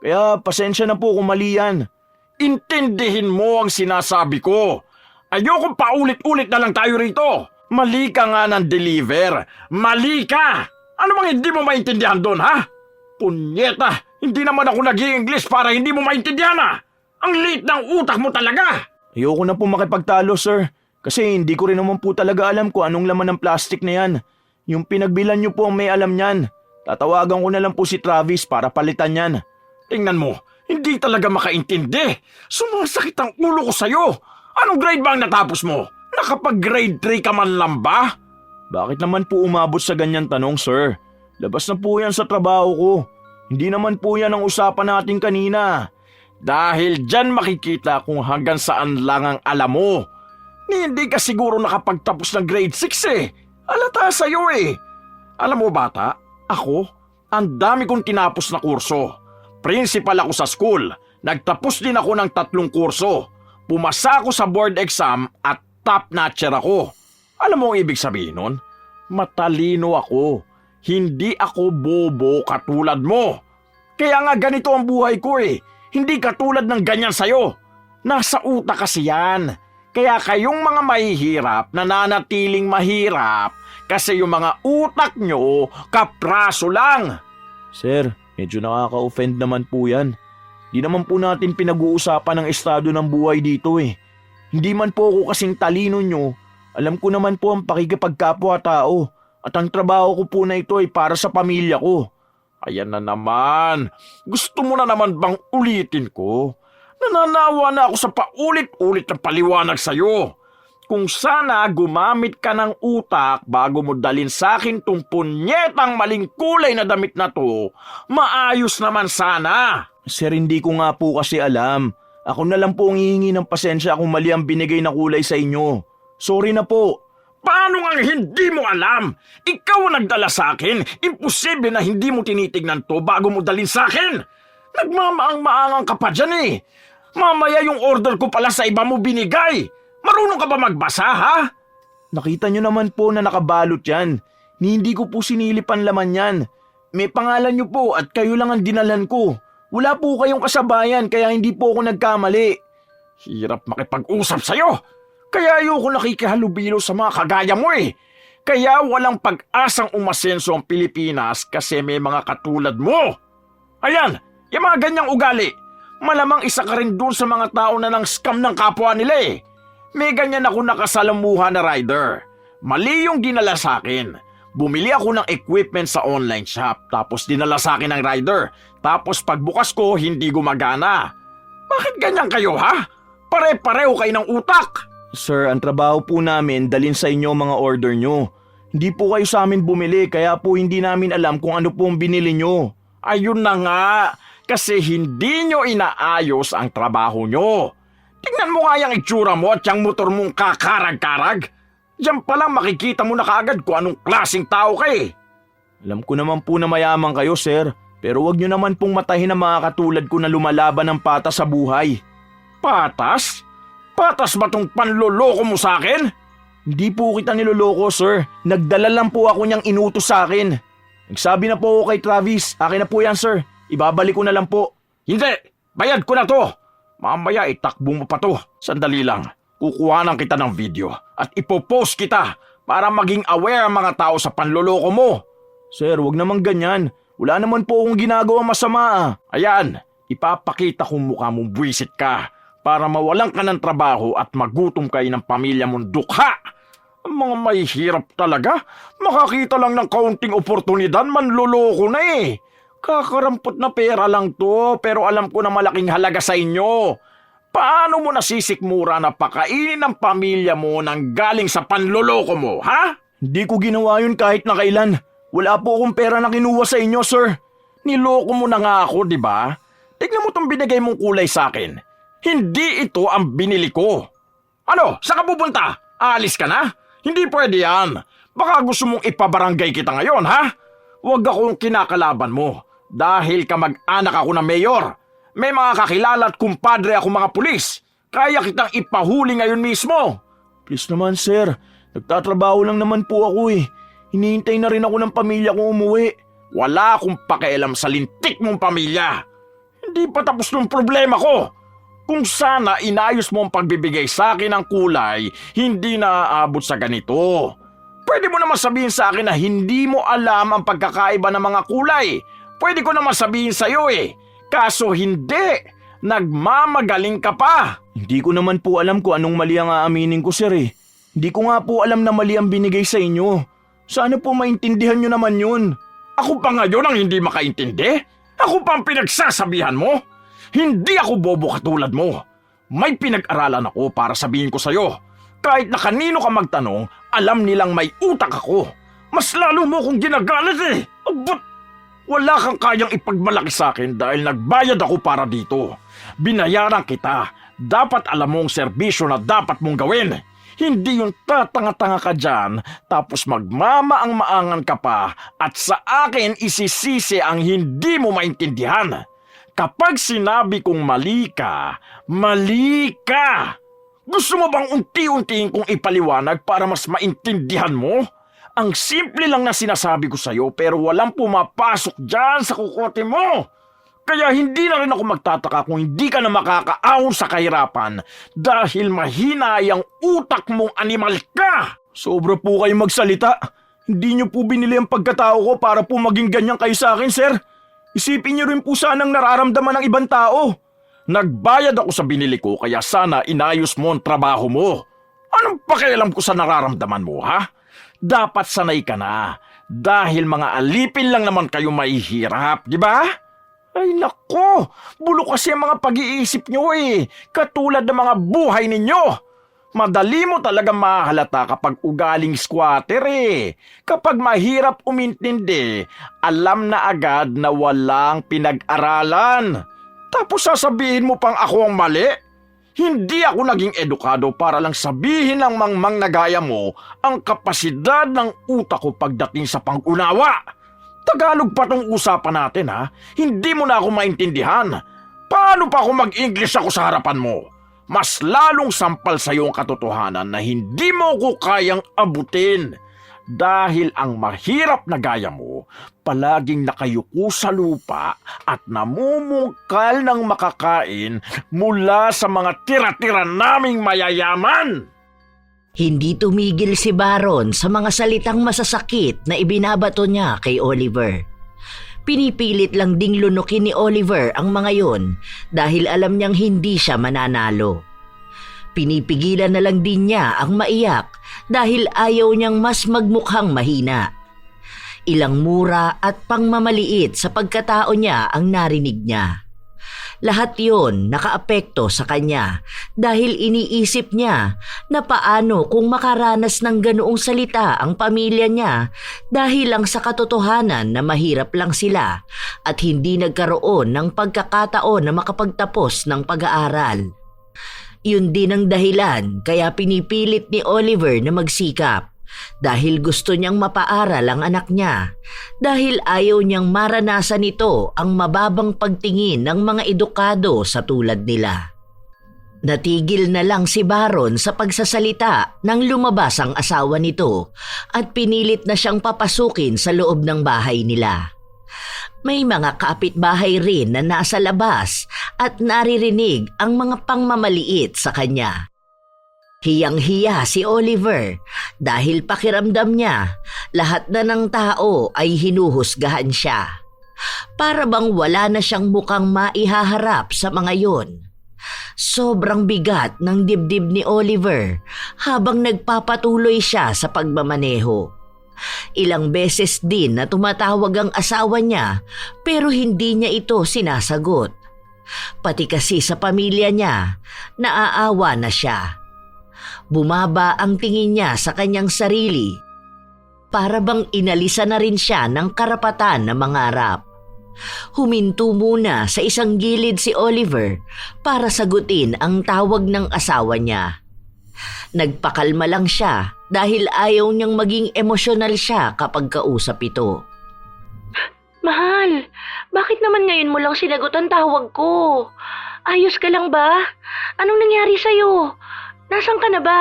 Kaya pasensya na po kung mali yan. Intindihin mo ang sinasabi ko. Ayokong paulit-ulit na lang tayo rito. Mali ka nga ng deliver. Mali ka! Ano bang hindi mo maintindihan doon, ha? Punyeta, hindi naman ako nag-i-English para hindi mo maintindihan, ha? Ang liit ng utak mo talaga! Ayoko na po makipagtalo, sir. Kasi hindi ko rin naman po talaga alam kung anong laman ng plastic na yan. Yung pinagbilan nyo po ang may alam niyan. Tatawagan ko na lang po si Travis para palitan yan. Tingnan mo, hindi talaga makaintindi. Sumasakit ang ulo ko sa'yo. Anong grade ba ang natapos mo? Nakapag-grade 3 ka man lang ba? Bakit naman po umabot sa ganyan tanong, sir? Labas na po yan sa trabaho ko. Hindi naman po yan ang usapan natin kanina. Dahil dyan makikita kung hanggang saan lang ang alam mo. Hindi ka siguro nakapagtapos ng grade 6 eh. Alata sa'yo eh. Alam mo bata, ako, ang dami kong tinapos na kurso. Principal ako sa school. Nagtapos din ako ng 3 kurso. Pumasa ako sa board exam at top notcher ako. Alam mo ang ibig sabihin nun? Matalino ako. Hindi ako bobo katulad mo. Kaya nga ganito ang buhay ko eh. Hindi katulad ng ganyan sa'yo. Nasa utak kasi yan. Kaya kayong mga mahihirap, nananatiling mahirap kasi yung mga utak nyo kapraso lang. Sir, medyo nakaka-offend naman po yan. Di naman po natin pinag-uusapan ang estado ng buhay dito eh. Hindi man po ako kasing talino nyo. Alam ko naman po ang pakikipagkapwa-tao. At ang trabaho ko po na ito ay para sa pamilya ko. Ayan na naman. Gusto mo na naman bang ulitin ko? Nananawa na ako sa paulit-ulit na paliwanag sa'yo. Kung sana gumamit ka ng utak bago mo dalin sa akin tong punyetang maling kulay na damit na to, maayos naman sana. Sir, hindi ko nga po kasi alam. Ako na lang po ang hihingi ng pasensya kung mali ang binigay na kulay sa inyo. Sorry na po. Paano nga hindi mo alam? Ikaw ang nagdala sa akin. Imposible na hindi mo tinitignan to bago mo dalin sa akin. Nagmamaang-maangang ka pa dyan eh. Mamaya yung order ko pala sa iba mo binigay. Marunong ka ba magbasa, ha? Nakita nyo naman po na nakabalot yan. Hindi ko po sinilip ang laman yan. May pangalan nyo po at kayo lang ang dinalan ko. Wala po kayong kasabayan kaya hindi po ako nagkamali. Hirap makipag-usap sa'yo. Kaya ayoko nakikihalubilo sa mga kagaya mo eh. Kaya walang pag-asang umasenso ang Pilipinas kasi may mga katulad mo. Ayan, yung mga ganyang ugali. Malamang isa ka rin dun sa mga tao na nang scam ng kapwa nila eh. May ganyan ako nakasalamuha na rider. Mali yung dinala sa akin. Bumili ako ng equipment sa online shop tapos dinala sa akin ng rider. Tapos pagbukas ko hindi gumagana. Bakit ganyan kayo ha? Pare-pareho kayo ng utak. Sir, ang trabaho po namin dalin sa inyo mga order nyo. Hindi po kayo sa amin bumili kaya po hindi namin alam kung ano po ang binili nyo. Ayun na nga. Kasi hindi nyo inaayos ang trabaho nyo. Tingnan mo nga yung itsura mo at yung motor mong kakarag-karag. Diyan pa lang makikita mo na kaagad kung anong klaseng tao ka eh. Alam ko naman po na mayaman kayo, sir. Pero wag nyo naman pong matahin ang mga katulad ko na lumalaban ng patas sa buhay. Patas? Patas ba tong panloloko mo sa akin? Hindi po kita niloloko, sir. Nagdala lang po ako niyang inutos sa akin. Nagsabi na po ako kay Travis. Akin na po yan, sir. Ibabalik ko na lang po. Hindi! Bayad ko na to! Mamaya itakbo mo pa to. Sandali lang. Kukuhanan kita ng video at ipopost kita para maging aware ang mga tao sa panloloko mo. Sir, wag naman ganyan. Wala naman po akong ginagawa masama ah. Ayan, ipapakita kong mukha mong buwisit ka para mawalan ka ng trabaho at magutom kayo ng pamilya mong dukha. Ang mga mahihirap talaga, makakita lang ng kaunting oportunidad, manloloko na eh. Kakarampot na pera lang to pero alam ko na malaking halaga sa inyo. Paano mo nasisikmura na pakainin ng pamilya mo nang galing sa panloloko mo, ha? Hindi ko ginawa yun kahit na kailan. Wala po akong pera na kinuha sa inyo, sir. Niloko mo na nga ako, di ba? Tignan mo tong binigay mong kulay sa akin. Hindi ito ang binili ko. Ano, saan ka pupunta? Aalis ka na? Hindi pwede yan. Baka gusto mong ipabarangay kita ngayon, ha? Huwag akong kinakalaban mo. Dahil kamag-anak ako ng mayor. May mga kakilala at kumpadre ako mga pulis. Kaya kitang ipahuli ngayon mismo. Please naman, sir. Nagtatrabaho lang naman po ako eh. Hinihintay na rin ako ng pamilya kong umuwi. Wala akong pakialam sa lintik mong pamilya. Hindi pa tapos ng problema ko. Kung sana inayos mo ang pagbibigay sa akin ng kulay, hindi na aabot sa ganito. Pwede mo naman sabihin sa akin na hindi mo alam ang pagkakaiba ng mga kulay. Pwede ko naman sabihin sa'yo eh. Kaso hindi. Nagmamagaling ka pa. Hindi ko naman po alam kung anong mali ang aaminin ko, sir eh. Hindi ko nga po alam na mali ang binigay sa inyo. Sana po maintindihan nyo naman yun. Ako pa ngayon ang hindi makaintindi? Ako pa ang pinagsasabihan mo? Hindi ako bobo katulad mo. May pinag-aralan ako para sabihin ko sa'yo. Kahit na kanino ka magtanong, alam nilang may utak ako. Mas lalo mo kong ginagalit eh. But wala kang kayang ipagmalaki sa akin dahil nagbayad ako para dito. Binayaran kita. Dapat alam mo ang serbisyo na dapat mong gawin. Hindi yung tatanga-tanga ka dyan tapos magmamaang-maangan ka pa at sa akin isisisi ang hindi mo maintindihan. Kapag sinabi kong mali ka, mali ka! Gusto mo bang unti-untiin kong ipaliwanag para mas maintindihan mo? Ang simple lang na sinasabi ko sa'yo pero walang pumapasok dyan sa kukote mo. Kaya hindi na rin ako magtataka kung hindi ka na makakaahon sa kahirapan dahil mahina yung utak mong animal ka. Sobra po kayong magsalita. Hindi niyo po binili ang pagkatao ko para po maging ganyan kayo sa akin, sir. Isipin niyo rin po sanang nararamdaman ng ibang tao. Nagbayad ako sa binili ko kaya sana inayos mo ang trabaho mo. Anong pakialam ko sa nararamdaman mo, ha? Dapat sanay ka na dahil mga alipin lang naman kayo mahihirap, di ba? Ay nako, bulok kasi ang mga pag-iisip nyo eh, katulad ng mga buhay ninyo. Madali mo talaga mahalata kapag ugaling squatter eh. Kapag mahirap umintindi, alam na agad na walang pinag-aralan. Tapos sasabihin mo pang ako ang mali? Hindi ako naging edukado para lang sabihin ng mangmang na gaya mo ang kapasidad ng utak ko pagdating sa pang-unawa. Tagalog pa tong usapan natin ha. Hindi mo na ako maintindihan. Paano pa ako mag-English ako sa harapan mo? Mas lalong sampal sa iyo ang katotohanan na hindi mo ko kayang abutin. Dahil ang mahirap na gaya mo, palaging nakayuko sa lupa at namumungkal ng makakain mula sa mga tira-tira naming mayayaman. Hindi tumigil si Baron sa mga salitang masasakit na ibinabato niya kay Oliver. Pinipilit lang ding lunukin ni Oliver ang mga yon dahil alam niyang hindi siya mananalo. Pinipigilan na lang din niya ang maiyak dahil ayaw niyang mas magmukhang mahina. Ilang mura at pangmamaliit sa pagkatao niya ang narinig niya. Lahat yon nakaapekto sa kanya dahil iniisip niya na paano kung makaranas ng ganoong salita ang pamilya niya dahil lang sa katotohanan na mahirap lang sila at hindi nagkaroon ng pagkakataon na makapagtapos ng pag-aaral. Yun din ang dahilan kaya pinipilit ni Oliver na magsikap dahil gusto niyang mapaaral ang anak niya dahil ayaw niyang maranasan nito ang mababang pagtingin ng mga edukado sa tulad nila. Natigil na lang si Baron sa pagsasalita nang lumabas ang asawa nito at pinilit na siyang papasukin sa loob ng bahay nila. May mga kapitbahay rin na nasa labas at naririnig ang mga pangmamaliit sa kanya. Hiyang-hiya si Oliver dahil pakiramdam niya lahat na ng tao ay hinuhusgahan siya. Para bang wala na siyang mukhang maihaharap sa mga yon. Sobrang bigat ng dibdib ni Oliver habang nagpapatuloy siya sa pagmamaneho. Ilang beses din na tumatawag ang asawa niya pero hindi niya ito sinasagot. Pati kasi sa pamilya niya, naaawa na siya. Bumaba ang tingin niya sa kanyang sarili. Para bang inalisa na rin siya ng karapatan na mangarap. Huminto muna sa isang gilid si Oliver para sagutin ang tawag ng asawa niya. Nagpakalma lang siya dahil ayaw niyang maging emosyonal siya kapag kausap ito. Mahal, bakit naman ngayon mo lang sinagot ang tawag ko? Ayos ka lang ba? Anong nangyari sa'yo? Nasaan ka na ba?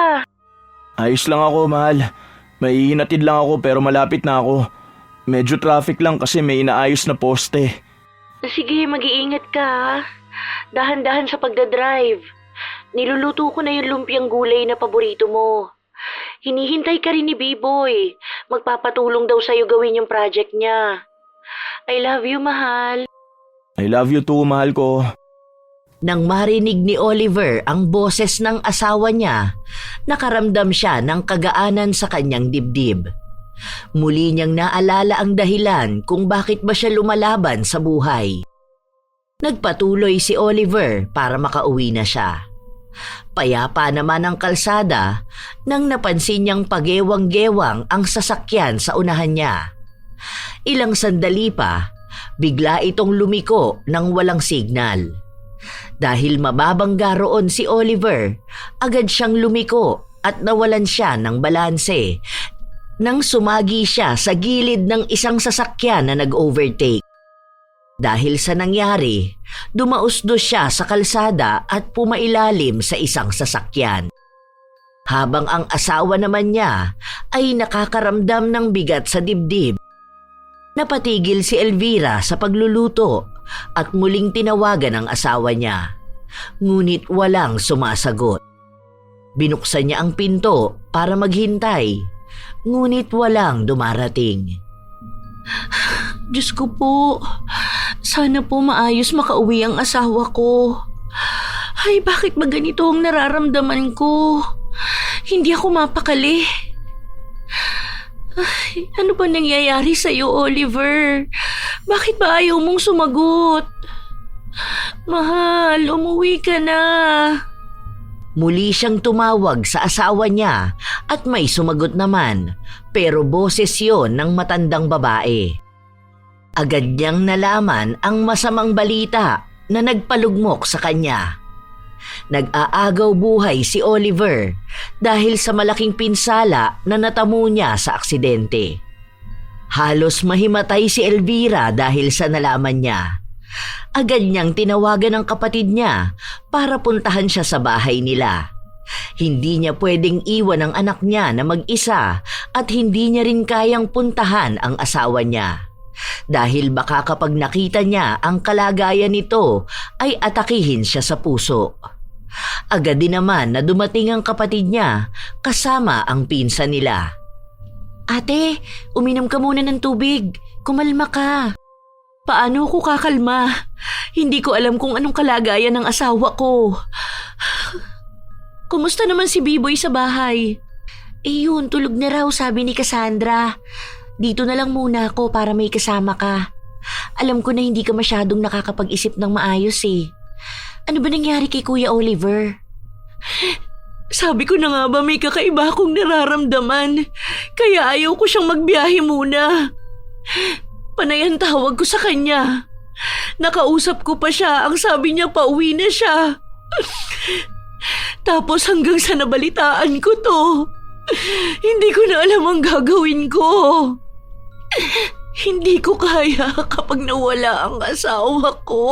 Ayos lang ako, mahal. May hinatid lang ako pero malapit na ako. Medyo traffic lang kasi may inaayos na poste. Sige, mag-iingat ka ha. Dahan-dahan sa pagdadrive. Niluluto ko na yung lumpiang gulay na paborito mo. Hinihintay ka rin ni B-Boy. Magpapatulong daw sa'yo gawin yung project niya. I love you, mahal. I love you too, mahal ko. Nang marinig ni Oliver ang boses ng asawa niya, nakaramdam siya ng kagaanan sa kanyang dibdib. Muli niyang naalala ang dahilan kung bakit ba siya lumalaban sa buhay. Nagpatuloy si Oliver para makauwi na siya. Payapa naman ang kalsada nang napansin niyang pagewang-gewang ang sasakyan sa unahan niya. Ilang sandali pa, bigla itong lumiko nang walang signal. Dahil mababangga roon si Oliver, agad siyang lumiko at nawalan siya ng balanse nang sumagi siya sa gilid ng isang sasakyan na nag-overtake. Dahil sa nangyari, dumausdos siya sa kalsada at pumailalim sa isang sasakyan. Habang ang asawa naman niya ay nakakaramdam ng bigat sa dibdib. Napatigil si Elvira sa pagluluto at muling tinawagan ang asawa niya. Ngunit walang sumasagot. Binuksan niya ang pinto para maghintay, ngunit walang dumarating. Diyos ko po, sana po maayos makauwi ang asawa ko. Ay, bakit ba ganito ang nararamdaman ko? Hindi ako mapakali. Ay, ano ba nangyayari sa'yo, Oliver? Bakit ba ayaw mong sumagot? Mahal, umuwi ka na. Muli siyang tumawag sa asawa niya at may sumagot naman, pero boses yon ng matandang babae. Agad niyang nalaman ang masamang balita na nagpalugmok sa kanya. Nag-aagaw buhay si Oliver dahil sa malaking pinsala na natamo niya sa aksidente. Halos mahimatay si Elvira dahil sa nalaman niya. Agad niyang tinawagan ang kapatid niya para puntahan siya sa bahay nila. Hindi niya pwedeng iwan ang anak niya na mag-isa at hindi niya rin kayang puntahan ang asawa niya. Dahil baka kapag nakita niya ang kalagayan nito ay atakihin siya sa puso. Agad din naman na dumating ang kapatid niya kasama ang pinsan nila. Ate, uminom ka muna ng tubig. Kumalma ka. Paano ko kakalma? Hindi ko alam kung anong kalagayan ng asawa ko. Kumusta naman si Biboy sa bahay? Yun, tulog na raw sabi ni Cassandra. Dito na lang muna ako para may kasama ka. Alam ko na hindi ka masyadong nakakapag-isip ng maayos eh. Ano ba nangyari kay Kuya Oliver? Sabi ko na nga ba may kakaiba akong nararamdaman. Kaya ayaw ko siyang magbiyahe muna. Panay ang tawag ko sa kanya. Nakausap ko pa siya, ang sabi niya pauwi na siya. Tapos hanggang sa nabalitaan ko to, hindi ko na alam ang gagawin ko. Hindi ko kaya kapag nawala ang asawa ko.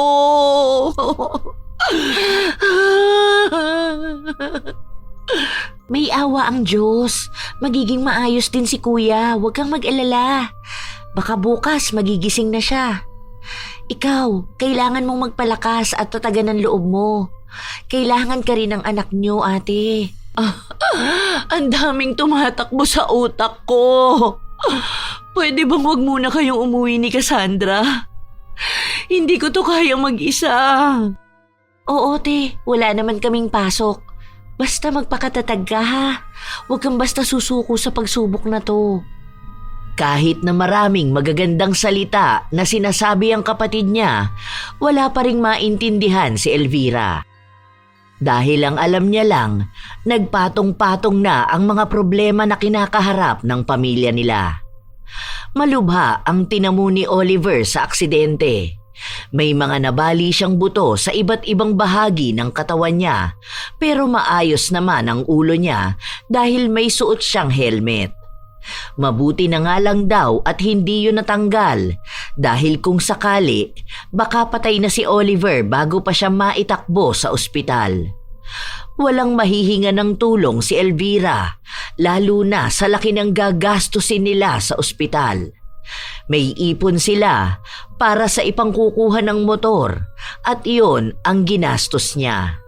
May awa ang Diyos. Magiging maayos din si Kuya. Huwag kang mag-alala. Baka bukas magigising na siya. Ikaw, kailangan mong magpalakas at tatagan ng loob mo. Kailangan ka rin ng anak niyo, ate. Ang daming tumatakbo sa utak ko. Pwede bang wag muna kayong umuwi ni Cassandra? Hindi ko to kaya mag-isa. Oo, te. Wala naman kaming pasok. Basta magpakatatag ka, ha? Huwag kang basta susuko sa pagsubok na to. Kahit na maraming magagandang salita na sinasabi ang kapatid niya, wala pa ring maintindihan si Elvira. Dahil ang alam niya lang, nagpatong-patong na ang mga problema na kinakaharap ng pamilya nila. Malubha ang tinamo ni Oliver sa aksidente. May mga nabali siyang buto sa iba't ibang bahagi ng katawan niya, pero maayos naman ang ulo niya dahil may suot siyang helmet. Mabuti na nga lang daw at hindi yun natanggal dahil kung sakali, baka patay na si Oliver bago pa siya maitakbo sa ospital. Walang mahihinga ng tulong si Elvira, lalo na sa laki ng gagastusin nila sa ospital. May ipon sila para sa ipangkukuha ng motor at iyon ang ginastos niya.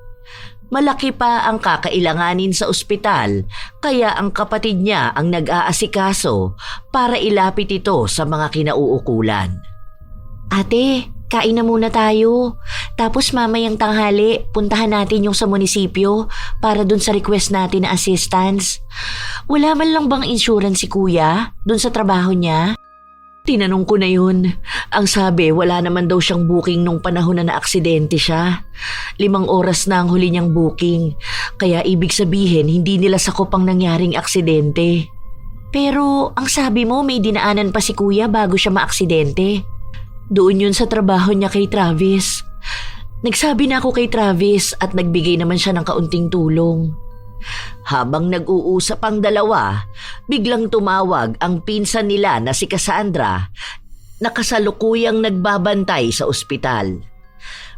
Malaki pa ang kakailanganin sa ospital kaya ang kapatid niya ang nag-aasikaso para ilapit ito sa mga kinauukulan. Ate, kain na muna tayo. Tapos mamayang tanghali, puntahan natin yung sa munisipyo para dun sa request natin na assistance. Wala man lang bang insurance si Kuya dun sa trabaho niya? Tinanong ko na yun. Ang sabi, wala naman daw siyang booking nung panahon na naaksidente siya. 5 oras na ang huli niyang booking. Kaya ibig sabihin, hindi nila sakop ang nangyaring aksidente. Pero ang sabi mo, may dinaanan pa si Kuya bago siya maaksidente. Doon yun sa trabaho niya kay Travis. Nagsabi na ako kay Travis at nagbigay naman siya ng kaunting tulong. Habang nag-uusap ang dalawa, biglang tumawag ang pinsan nila na si Cassandra na kasalukuyang nagbabantay sa ospital.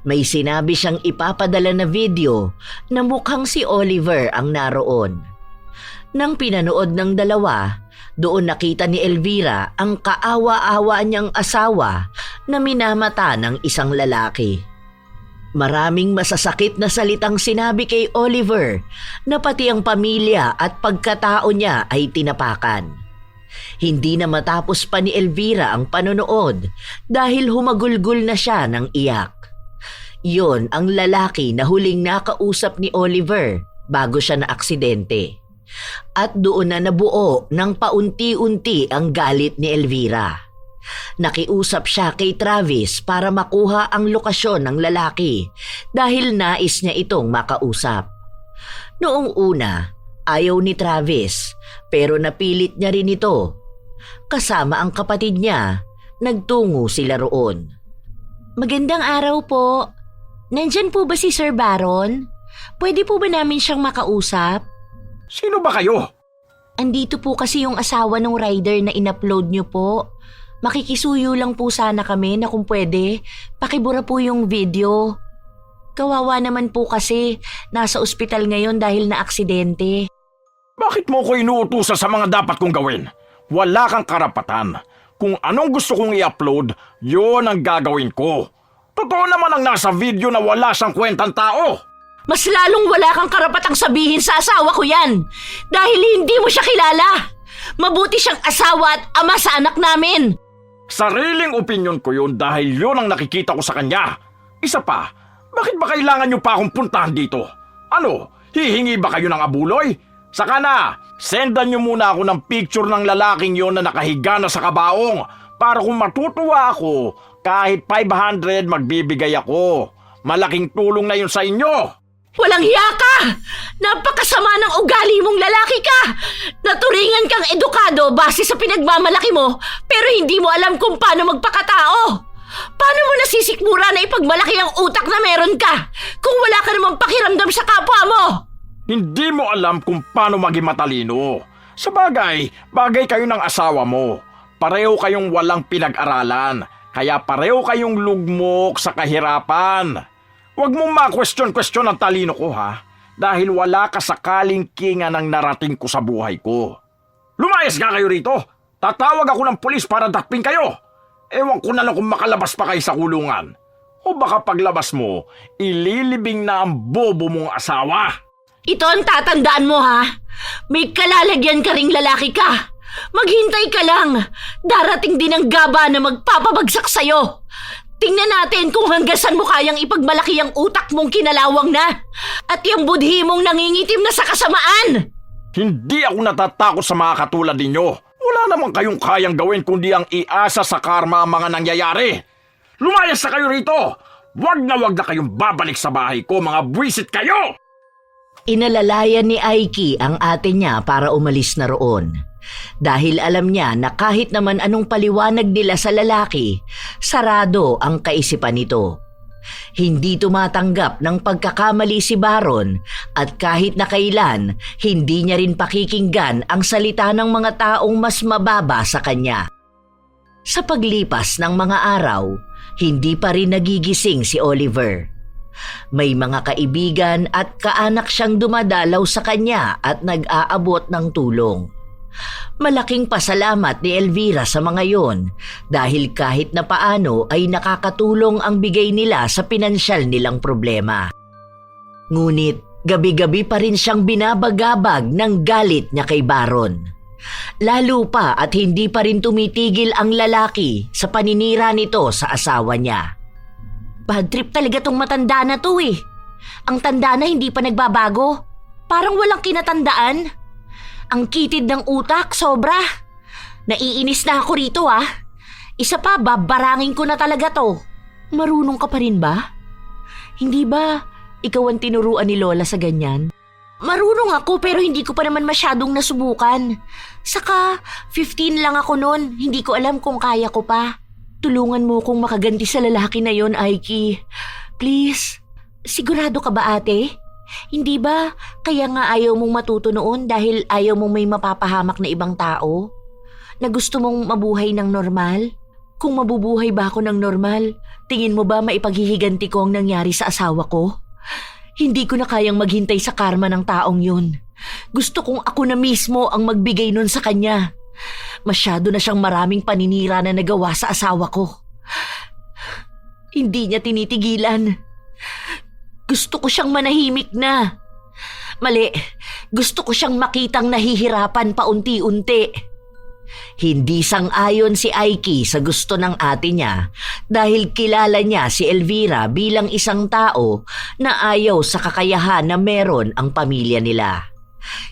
May sinabi siyang ipapadala na video na mukhang si Oliver ang naroon. Nang pinanood ng dalawa, doon nakita ni Elvira ang kaawa-awa niyang asawa na minamata ng isang lalaki. Maraming masasakit na salitang sinabi kay Oliver na pati ang pamilya at pagkatao niya ay tinapakan. Hindi na matapos pa ni Elvira ang panonood dahil humagulgol na siya ng iyak. Yon ang lalaki na huling nakausap ni Oliver bago siya na aksidente. At doon na nabuo ng paunti-unti ang galit ni Elvira. Nakiusap siya kay Travis para makuha ang lokasyon ng lalaki dahil nais niya itong makausap. Noong una, ayaw ni Travis pero napilit niya rin ito. Kasama ang kapatid niya, nagtungo sila roon. Magandang araw po. Nandyan po ba si Sir Baron? Pwede po ba namin siyang makausap? Sino ba kayo? Andito po kasi yung asawa ng rider na in-upload niyo po. Makikisuyo lang po sana kami na kung pwede, pakibura po yung video. Kawawa naman po kasi, nasa ospital ngayon dahil na aksidente. Bakit mo ko inuutusan sa mga dapat kong gawin? Wala kang karapatan. Kung anong gusto kong i-upload, yun ang gagawin ko. Totoo naman ang nasa video na wala siyang kwentang tao. Mas lalong wala kang karapatang sabihin sa asawa ko yan dahil hindi mo siya kilala. Mabuti siyang asawa at ama sa anak namin. Sariling opinyon ko yun dahil yun ang nakikita ko sa kanya. Isa pa, bakit ba kailangan niyo pa akong puntahan dito? Ano, hihingi ba kayo ng abuloy? Saka na, sendan niyo muna ako ng picture ng lalaking yon na nakahiga na sa kabaong para kung matutuwa ako, kahit 500 magbibigay ako. Malaking tulong na yun sa inyo. Walang hiya ka! Napakasama ng ugali mong lalaki ka! Naturingan kang edukado base sa pinagmamalaki mo pero hindi mo alam kung paano magpakatao. Paano mo nasisikmura na ipagmalaki ang utak na meron ka kung wala ka namang pakiramdam sa kapwa mo? Hindi mo alam kung paano maging matalino. Sa bagay kayo ng asawa mo. Pareho kayong walang pinag-aralan, kaya pareho kayong lugmok sa kahirapan. Huwag mong ma-question-question ang talino ko ha, dahil wala ka sakaling kinga ng narating ko sa buhay ko. Lumayas nga kayo rito! Tatawag ako ng pulis para dakpin kayo! Ewan ko na lang kung makalabas pa kayo sa kulungan. O baka paglabas mo, ililibing na ang bobo mong asawa. Ito ang tatandaan mo ha. May kalalagyan ka ring lalaki ka. Maghintay ka lang. Darating din ang gaba na magpapabagsak sa'yo. Tingnan natin kung hanggang saan mo kayang ipagmalaki ang utak mong kinalawang na at yung budhi mong nangingitim na sa kasamaan. Hindi ako natatakot sa mga katulad ninyo. Wala naman kayong kayang gawin kundi ang iasa sa karma ang mga nangyayari. Lumayas na kayo rito! Wag na kayong babalik sa bahay ko, mga buwisit kayo! Inalalayan ni Aiki ang ate niya para umalis na roon. Dahil alam niya na kahit naman anong paliwanag nila sa lalaki, sarado ang kaisipan nito. Hindi tumatanggap ng pagkakamali si Baron at kahit na kailan, hindi niya rin pakikinggan ang salita ng mga taong mas mababa sa kanya. Sa paglipas ng mga araw, hindi pa rin nagigising si Oliver. May mga kaibigan at kaanak siyang dumadalaw sa kanya at nag-aabot ng tulong. Malaking pasalamat ni Elvira sa mga yon dahil kahit na paano ay nakakatulong ang bigay nila sa pinansyal nilang problema. Ngunit gabi-gabi pa rin siyang binabagabag ng galit niya kay Baron. Lalo pa at hindi pa rin tumitigil ang lalaki sa paninira nito sa asawa niya. Bad trip talaga tong matanda na to eh. Ang tanda na hindi pa nagbabago. Parang walang kinatandaan. Ang kitid ng utak, sobra. Naiinis na ako rito ah. Isa pa, babarangin ko na talaga to. Marunong ka pa rin ba? Hindi ba ikaw ang tinuruan ni Lola sa ganyan? Marunong ako pero hindi ko pa naman masyadong nasubukan. Saka 15 lang ako noon, hindi ko alam kung kaya ko pa. Tulungan mo kong makaganti sa lalaki na yon, Aiki. Please. Sigurado ka ba ate? Hindi ba kaya nga ayaw mong matuto noon dahil ayaw mong may mapapahamak na ibang tao? Na gusto mong mabuhay ng normal? Kung mabubuhay ba ako ng normal, tingin mo ba maipaghihiganti ko ang nangyari sa asawa ko? Hindi ko na kayang maghintay sa karma ng taong yun. Gusto kong ako na mismo ang magbigay nun sa kanya. Masyado na siyang maraming paninira na nagawa sa asawa ko. Hindi niya tinitigilan. Gusto ko siyang manahimik na. Mali, gusto ko siyang makitang nahihirapan paunti-unti. Hindi sang-ayon si Aiki sa gusto ng ate niya dahil kilala niya si Elvira bilang isang tao na ayaw sa kakayahan na meron ang pamilya nila.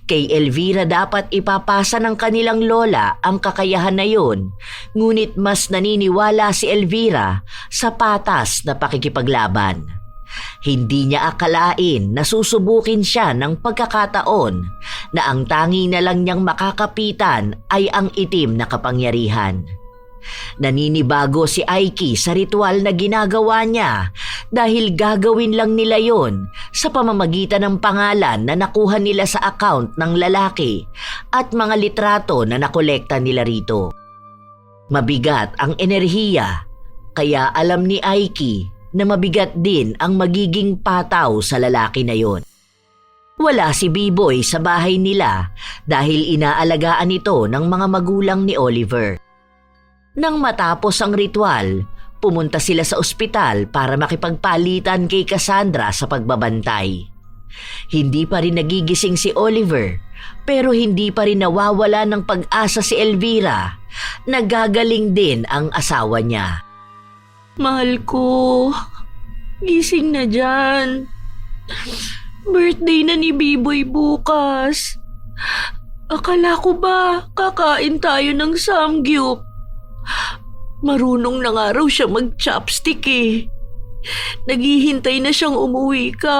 Kay Elvira dapat ipapasa ng kanilang lola ang kakayahan na yun, ngunit mas naniniwala si Elvira sa patas na pakikipaglaban. Hindi niya akalain na susubukin siya ng pagkakataon na ang tangi na lang niyang makakapitan ay ang itim na kapangyarihan. Naninibago si Aiki sa ritual na ginagawa niya dahil gagawin lang nila yon sa pamamagitan ng pangalan na nakuha nila sa account ng lalaki at mga litrato na nakolekta nila rito. Mabigat ang enerhiya, kaya alam ni Aiki na mabigat din ang magiging pataw sa lalaki na yon. Wala si B-Boy sa bahay nila dahil inaalagaan ito ng mga magulang ni Oliver. Nang matapos ang ritual, pumunta sila sa ospital para makipagpalitan kay Cassandra sa pagbabantay. Hindi pa rin nagigising si Oliver, pero hindi pa rin nawawala ng pag-asa si Elvira. Nagagaling din ang asawa niya. Mahal ko, gising na dyan. Birthday na ni B-Boy bukas. Akala ko ba kakain tayo ng samgyup? Marunong na nga raw siya mag-chopstick eh. Naghihintay na siyang umuwi ka.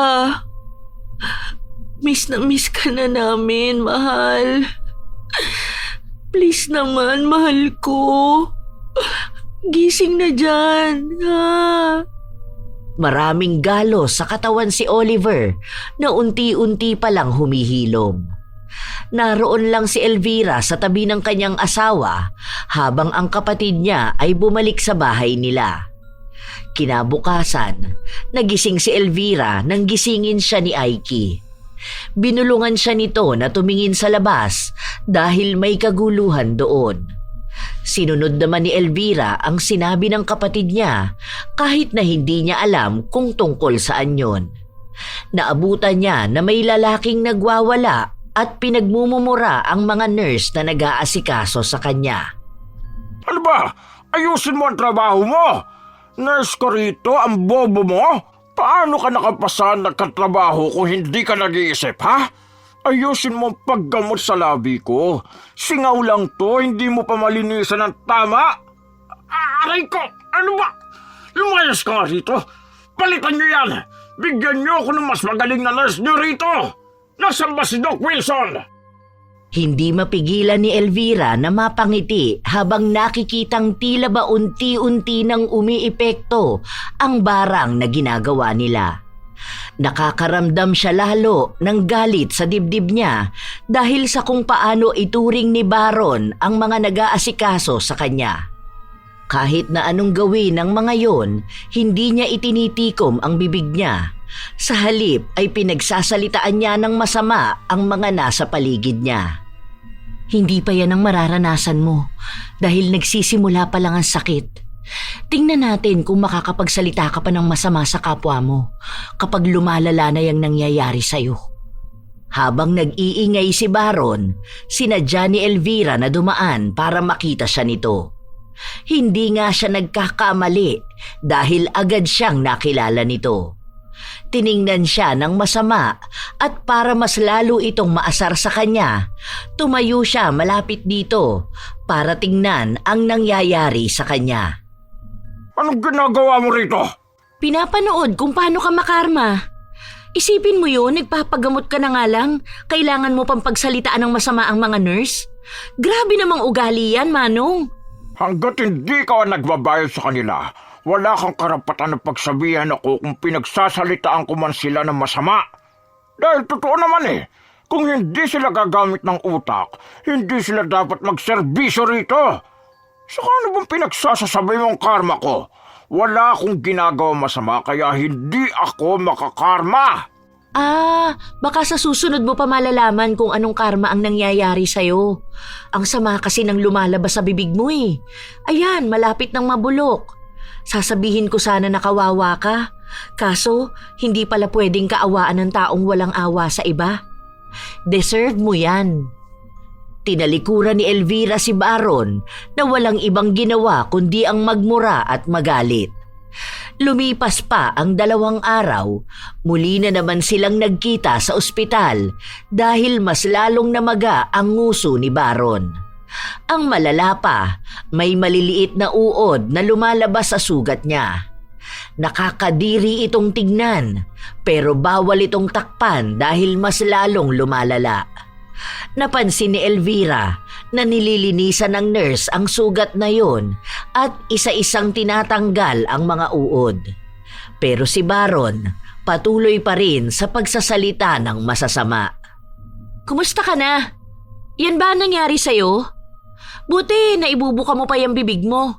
Miss na miss ka na namin, mahal. Please naman, mahal ko. Gising na dyan, ha? Maraming galos sa katawan si Oliver na unti-unti palang humihilom. Naroon lang si Elvira sa tabi ng kanyang asawa habang ang kapatid niya ay bumalik sa bahay nila. Kinabukasan, nagising si Elvira nang gisingin siya ni Aiki. Binulungan siya nito na tumingin sa labas dahil may kaguluhan doon. Sinunod naman ni Elvira ang sinabi ng kapatid niya kahit na hindi niya alam kung tungkol saan yon. Naabutan niya na may lalaking nagwawala at pinagmumumura ang mga nurse na nag-aasikaso sa kanya. Ano ba? Ayusin mo ang trabaho mo! Nurse ko rito, ang bobo mo! Paano ka nakapasa nagkatrabaho kung hindi ka nag-iisip, ha? Ayusin mo ang paggamot sa labi ko. Singaw lang to, hindi mo pa malinisan ng tama. Aray ko! Ano ba? Lumayas ka nga rito! Palitan niyo yan! Bigyan niyo ako ng mas magaling na nurse niyo rito! Nasaan ba si Doc Wilson? Hindi mapigilan ni Elvira na mapangiti habang nakikitang tila ba unti-unti nang umiepekto ang barang na ginagawa nila. Nakakaramdam siya lalo ng galit sa dibdib niya dahil sa kung paano ituring ni Baron ang mga nag-aasikaso sa kanya. Kahit na anong gawin ng mga yon, hindi niya itinitikom ang bibig niya. Sa halip ay pinagsasalitaan niya ng masama ang mga nasa paligid niya. Hindi pa yan ang mararanasan mo dahil nagsisimula pa lang ang sakit. Tingnan natin kung makakapagsalita ka pa ng masama sa kapwa mo kapag lumalala na yung nangyayari sa'yo. Habang nag-iingay si Baron, sinadya ni Elvira na dumaan para makita siya nito. Hindi nga siya nagkakamali dahil agad siyang nakilala nito. Tiningnan siya ng masama at para mas lalo itong maasar sa kanya, tumayo siya malapit dito para tingnan ang nangyayari sa kanya. Anong ginagawa mo rito? Pinapanood kung paano ka makarma. Isipin mo yun, nagpapagamot ka na nga lang, kailangan mo pang pagsalitaan ng masama ang mga nurse? Grabe namang ugali yan, Manong. Hanggat hindi ka nagbabayad sa kanila, wala kang karapatan na pagsabihan ako kung pinagsasalitaan ko man sila ng masama. Dahil totoo naman kung hindi sila gagamit ng utak, hindi sila dapat magserbisyo rito. Saka ano bang pinagsasasabi mong karma ko? Wala akong ginagawa masama kaya hindi ako makakarma. Baka sa susunod mo pa malalaman kung anong karma ang nangyayari sa'yo. Ang sama kasi ng lumalabas sa bibig mo eh. Ayan, malapit ng mabulok. Sasabihin ko sana na kawawa ka. Kaso, hindi pala pwedeng kaawaan ng taong walang awa sa iba. Deserve mo yan. Tinalikuran ni Elvira si Baron na walang ibang ginawa kundi ang magmura at magalit. Lumipas pa ang 2 araw, muli na naman silang nagkita sa ospital dahil mas lalong namaga ang nguso ni Baron. Ang malala pa, may maliliit na uod na lumalabas sa sugat niya. Nakakadiri itong tignan, pero bawal itong takpan dahil mas lalong lumalala. Napansin ni Elvira na nililinisan ng nurse ang sugat na yon at isa-isang tinatanggal ang mga uod. Pero si Baron patuloy pa rin sa pagsasalita ng masasama. Kumusta ka na? Yan ba ang nangyari sa'yo? Buti na ibubuka mo pa yung bibig mo.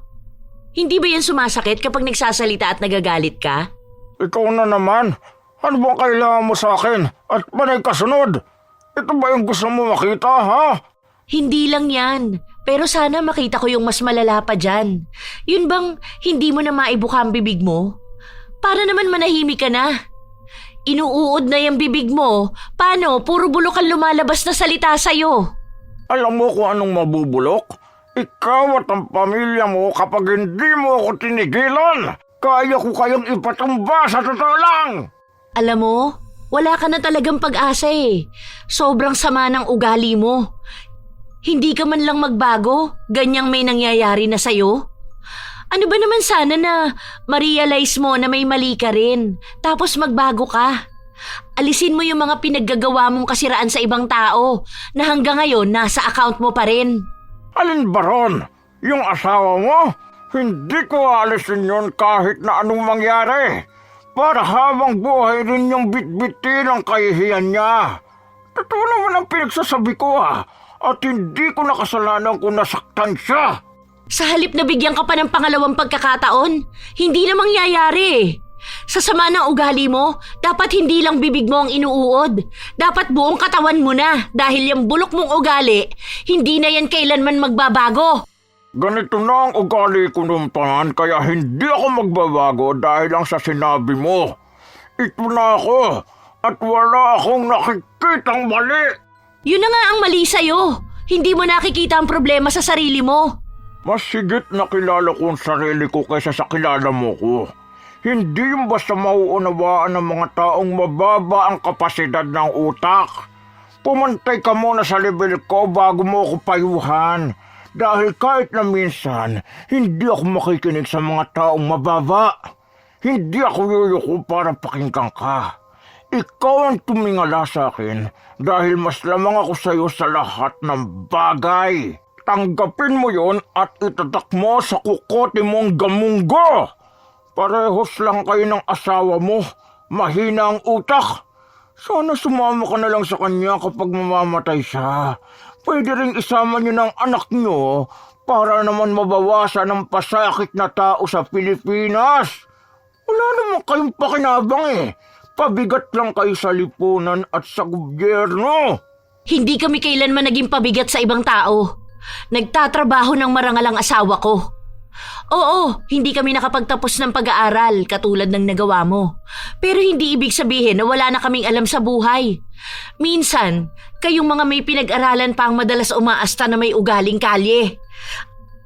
Hindi ba yan sumasakit kapag nagsasalita at nagagalit ka? Ikaw na naman. Ano bang kailangan mo sa akin? At panay kasunod? Ito ba yung gusto mo makita, ha? Hindi lang yan. Pero sana makita ko yung mas malala pa dyan. Yun bang hindi mo na maibuka ang bibig mo? Para naman manahimik ka na. Inuuod na yung bibig mo. Paano? Puro bulok ang lumalabas na salita sa'yo. Alam mo kung anong mabubulok? Ikaw at ang pamilya mo kapag hindi mo ako tinigilan. Kaya ko kayong ipatumba sa totoo lang. Alam mo, wala ka na talagang pag-asa eh. Sobrang sama ng ugali mo. Hindi ka man lang magbago, ganyang may nangyayari na sa'yo. Ano ba naman sana na ma-realize mo na may mali ka rin, tapos magbago ka. Alisin mo yung mga pinaggagawa mong kasiraan sa ibang tao na hanggang ngayon nasa account mo pa rin. Alin ba ron? Yung asawa mo? Hindi ko alisin yun kahit na anong mangyari. Para habang buhay rin yung bitbitin ang kahihiyan niya. Totoo naman ang pinagsasabi ko at hindi ko nakasalanan kung nasaktan siya. Sa halip na bigyan ka pa ng pangalawang pagkakataon, hindi na mangyayari. Sa sama ng ugali mo, dapat hindi lang bibig mo ang inuuod. Dapat buong katawan mo na dahil yung bulok mong ugali, hindi na yan kailanman magbabago. Ganito na ang ugali ko nung tanan kaya hindi ako magbabago dahil lang sa sinabi mo. Ito na ako at wala akong nakikitang mali. Yun na nga ang mali sa'yo. Hindi mo nakikita ang problema sa sarili mo. Mas higit na kilala ko ang sarili ko kaysa sa kilala mo ko. Hindi yung basta mauunawaan ng mga taong mababa ang kapasidad ng utak. Pumantay ka muna sa level ko bago mo ako payuhan. Dahil kahit na minsan, hindi ako makikinig sa mga taong mababa. Hindi ako yuyuko para pakinggan ka. Ikaw ang tumingala sa akin dahil mas lamang ako sa iyo sa lahat ng bagay. Tanggapin mo yon at itatak mo sa kukote mong gamunggo. Parehos lang kayo ng asawa mo. Mahina ang utak. Sana sumama ka na lang sa kanya kapag mamamatay siya. Pwede rin isama niyo ng anak niyo para naman mabawasan ang pasakit na tao sa Pilipinas. Wala naman kayong pakinabang eh. Pabigat lang kayo sa lipunan at sa gobyerno. Hindi kami kailanman naging pabigat sa ibang tao. Nagtatrabaho ng marangal ang asawa ko. Oo, hindi kami nakapagtapos ng pag-aaral katulad ng nagawa mo. Pero hindi ibig sabihin na wala na kaming alam sa buhay. Minsan, kayong mga may pinag-aralan pa ang madalas umaasta na may ugaling kalye.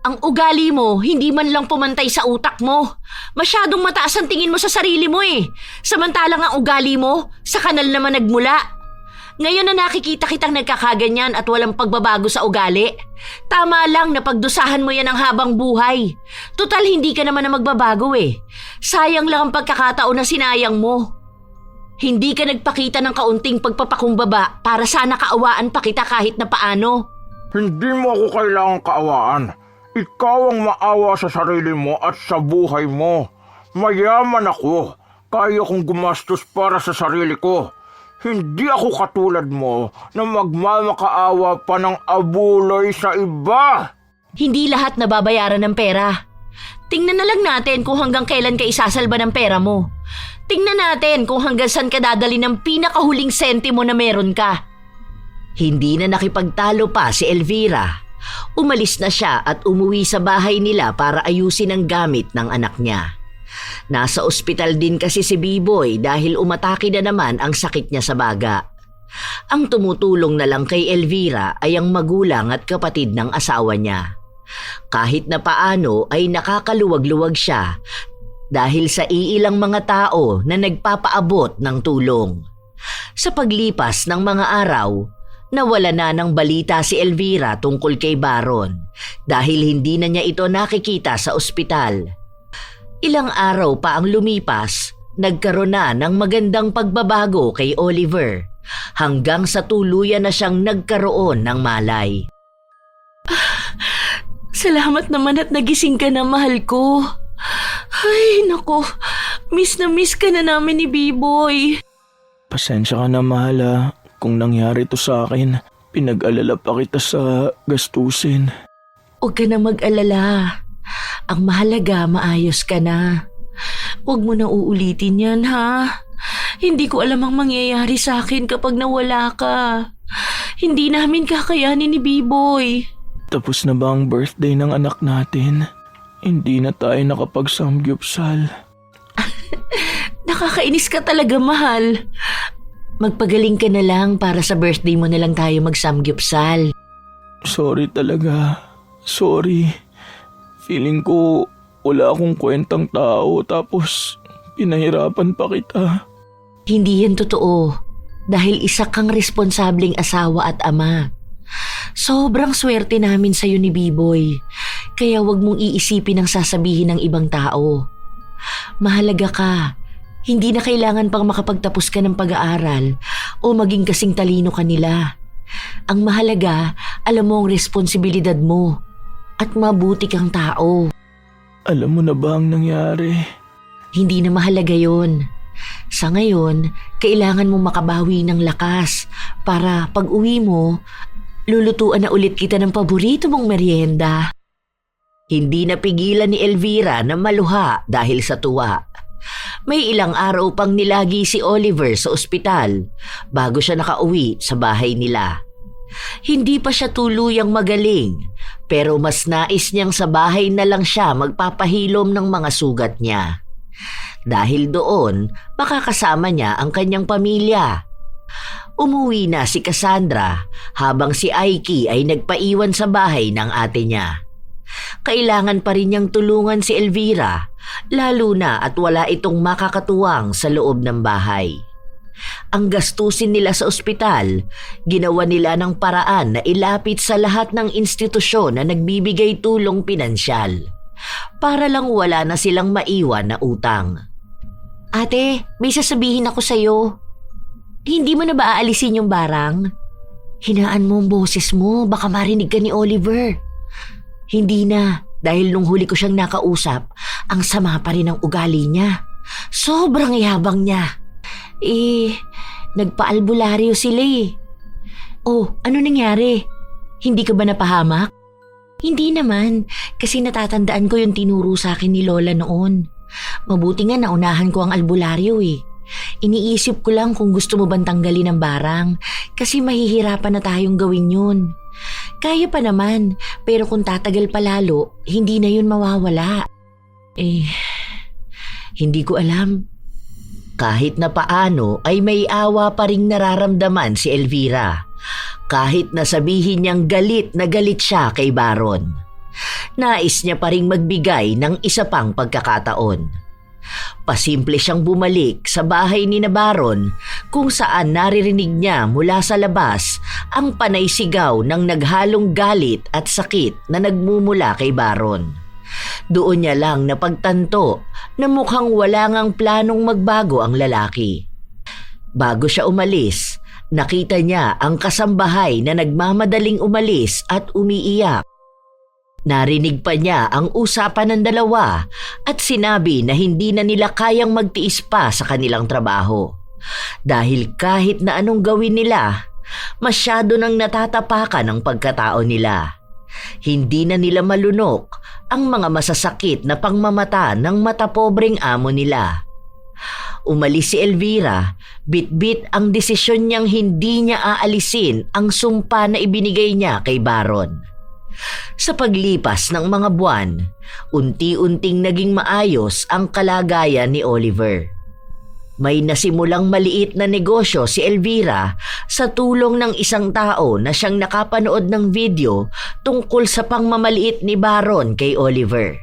Ang ugali mo, hindi man lang pumantay sa utak mo. Masyadong mataas ang tingin mo sa sarili mo eh. Samantalang ang ugali mo, sa kanal naman nagmula. Ngayon na nakikita kitang nagkakaganyan at walang pagbabago sa ugali. Tama lang na pagdusahan mo yan ang habang buhay. Tutal hindi ka naman na magbabago eh. Sayang lang ang pagkakataon na sinayang mo. Hindi ka nagpakita ng kaunting pagpapakumbaba para sana kaawaan pa kita kahit na paano. Hindi mo ako kailangang kaawaan. Ikaw ang maawa sa sarili mo at sa buhay mo. Mayaman ako. Kaya kong gumastos para sa sarili ko. Hindi ako katulad mo na magmamakaawa pa ng abuloy sa iba. Hindi lahat nababayaran ng pera. Tingnan na lang natin kung hanggang kailan ka isasalba ng pera mo. Tingnan natin kung hanggang saan ka dadali ng pinakahuling sentimo na meron ka. Hindi na nakipagtalo pa si Elvira. Umalis na siya at umuwi sa bahay nila para ayusin ang gamit ng anak niya. Nasa ospital din kasi si Biboy dahil umatake na naman ang sakit niya sa baga. Ang tumutulong na lang kay Elvira ay ang magulang at kapatid ng asawa niya. Kahit na paano ay nakakaluwag-luwag siya dahil sa iilang mga tao na nagpapaabot ng tulong. Sa paglipas ng mga araw, nawala na ng balita si Elvira tungkol kay Baron dahil hindi na niya ito nakikita sa ospital. Ilang araw pa ang lumipas, nagkaroon na ng magandang pagbabago kay Oliver hanggang sa tuluyan na siyang nagkaroon ng malay. Salamat naman at nagising ka na, mahal ko. Ay, nako. Miss ka na namin ni B-Boy. Pasensya ka na, mahal, kung nangyari to sa akin. Pinag-alala pa kita sa gastusin. Huwag ka na mag-alala. Ang mahalaga, maayos ka na. Huwag mo na uulitin yan, ha? Hindi ko alam ang mangyayari sa akin kapag nawala ka. Hindi namin kakayanin ni B-Boy. Tapos na ba ang birthday ng anak natin? Hindi na tayo nakapag-samgyupsal. Nakakainis ka talaga, mahal. Magpagaling ka na lang para sa birthday mo na lang tayo mag-samgyupsal. Sorry talaga. Sorry. Feeling ko wala akong kwentang tao tapos pinahirapan pa kita. Hindi yan totoo dahil isa kang responsableng asawa at ama. Sobrang swerte namin sa'yo ni B-Boy, kaya wag mong iisipin ang sasabihin ng ibang tao. Mahalaga ka, hindi na kailangan pang makapagtapos ka ng pag-aaral o maging kasing talino ka nila. Ang mahalaga, alam mo ang responsibilidad mo at mabuti kang tao. Alam mo na ba ang nangyari? Hindi na mahalaga yon. Sa ngayon, kailangan mo makabawi ng lakas para pag uwi mo, lulutuan na ulit kita ng paborito mong merienda. Hindi napigilan ni Elvira na maluha dahil sa tuwa. May ilang araw pang nilagi si Oliver sa ospital bago siya nakauwi sa bahay nila. Hindi pa siya tuluyang magaling pero mas nais niyang sa bahay na lang siya magpapahilom ng mga sugat niya. Dahil doon, makakasama niya ang kanyang pamilya. Umuwi na si Cassandra habang si Aiki ay nagpaiwan sa bahay ng ate niya. Kailangan pa rin niyang tulungan si Elvira, lalo na at wala itong makakatuwang sa loob ng bahay. Ang gastusin nila sa ospital, ginawa nila ng paraan na ilapit sa lahat ng institusyon na nagbibigay tulong pinansyal, para lang wala na silang maiwan na utang. Ate, may sasabihin ako sa'yo. Hindi mo na ba aalisin yung barang? Hinaan mo ang boses mo, baka marinig ka ni Oliver. Hindi na, dahil nung huli ko siyang nakausap, ang sama pa rin ang ugali niya. Sobrang yabang niya. Nagpa-albularyo sila eh. Oh, ano nangyari? Hindi ka ba napahamak? Hindi naman, kasi natatandaan ko yung tinuro sa akin ni Lola noon. Mabuti nga naunahan ko ang albularyo eh. Iniisip ko lang kung gusto mo bang tanggalin ang barang kasi mahihirapan na tayong gawin yun. Kaya pa naman, pero kung tatagal pa lalo, hindi na yun mawawala. Hindi ko alam. Kahit na paano ay may awa pa ring nararamdaman si Elvira. Kahit na sabihin niyang galit na galit siya kay Baron. Nais niya pa ring magbigay ng isa pang pagkakataon. Pasimple siyang bumalik sa bahay ni na Baron kung saan naririnig niya mula sa labas ang panay sigaw ng naghalong galit at sakit na nagmumula kay Baron. Doon niya lang napagtanto na mukhang wala ngang planong magbago ang lalaki. Bago siya umalis, nakita niya ang kasambahay na nagmamadaling umalis at umiiyak. Narinig pa niya ang usapan ng dalawa at sinabi na hindi na nila kayang magtiis pa sa kanilang trabaho. Dahil kahit na anong gawin nila, masyado nang natatapakan ang pagkatao nila. Hindi na nila malunok ang mga masasakit na pangmamata ng matapobreng amo nila. Umalis si Elvira, bit-bit ang desisyon niyang hindi niya aalisin ang sumpa na ibinigay niya kay Baron. Sa paglipas ng mga buwan, unti-unting naging maayos ang kalagayan ni Oliver. May nasimulang maliit na negosyo si Elvira sa tulong ng isang tao na siyang nakapanood ng video tungkol sa pangmamaliit ni Baron kay Oliver.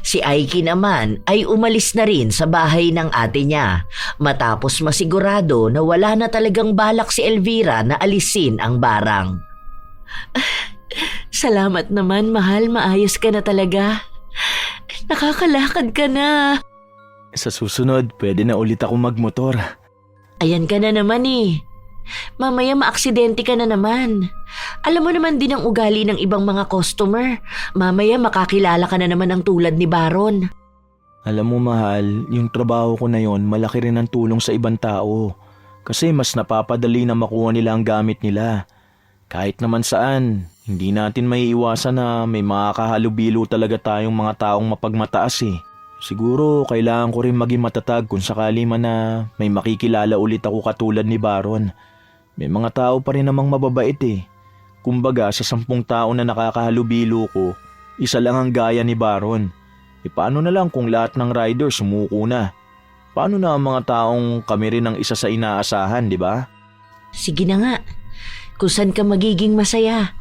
Si Aiki naman ay umalis na rin sa bahay ng ate niya matapos masigurado na wala na talagang balak si Elvira na alisin ang barang. Salamat naman, mahal. Maayos ka na talaga. Nakakalakad ka na. Sa susunod, pwede na ulit ako magmotor. Ayan ka na naman eh. Mamaya maaksidente ka na naman. Alam mo naman din ang ugali ng ibang mga customer. Mamaya makakilala ka na naman ang tulad ni Baron. Alam mo mahal, yung trabaho ko na yon malaki rin ang tulong sa ibang tao. Kasi mas napapadali na makuha nila ang gamit nila. Kahit naman saan, hindi natin maiiwasan na may makakahalubilo talaga tayong mga taong mapagmataas eh. Siguro kailangan ko rin maging matatag kung sakali man na may makikilala ulit ako katulad ni Baron. May mga tao pa rin namang mababait eh. Kumbaga sa 10 tao na nakakahalubilo ko, isa lang ang gaya ni Baron. E paano na lang kung lahat ng rider sumuko na? Paano na ang mga taong kami rin ang isa sa inaasahan, di ba? Sige na nga. Kung saan ka magiging masaya.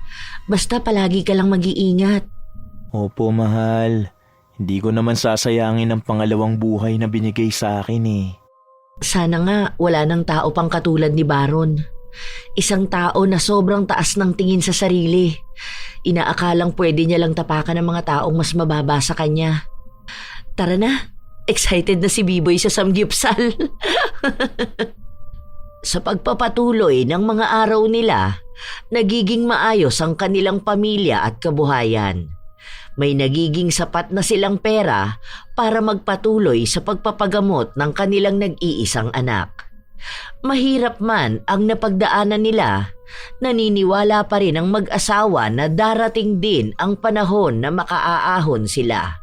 Basta palagi ka lang mag-iingat. Opo mahal. Hindi ko naman sasayangin ang pangalawang buhay na binigay sa akin eh. Sana nga wala nang tao pang katulad ni Baron. Isang tao na sobrang taas ng tingin sa sarili. Inaakalang pwede niya lang tapakan ng mga taong mas mababa sa kanya. Tara na, excited na si Biboy sa samgyupsal. Sa pagpapatuloy ng mga araw nila, nagiging maayos ang kanilang pamilya at kabuhayan. May nagiging sapat na silang pera para magpatuloy sa pagpapagamot ng kanilang nag-iisang anak. Mahirap man ang napagdaanan nila, naniniwala pa rin ang mag-asawa na darating din ang panahon na makaaahon sila.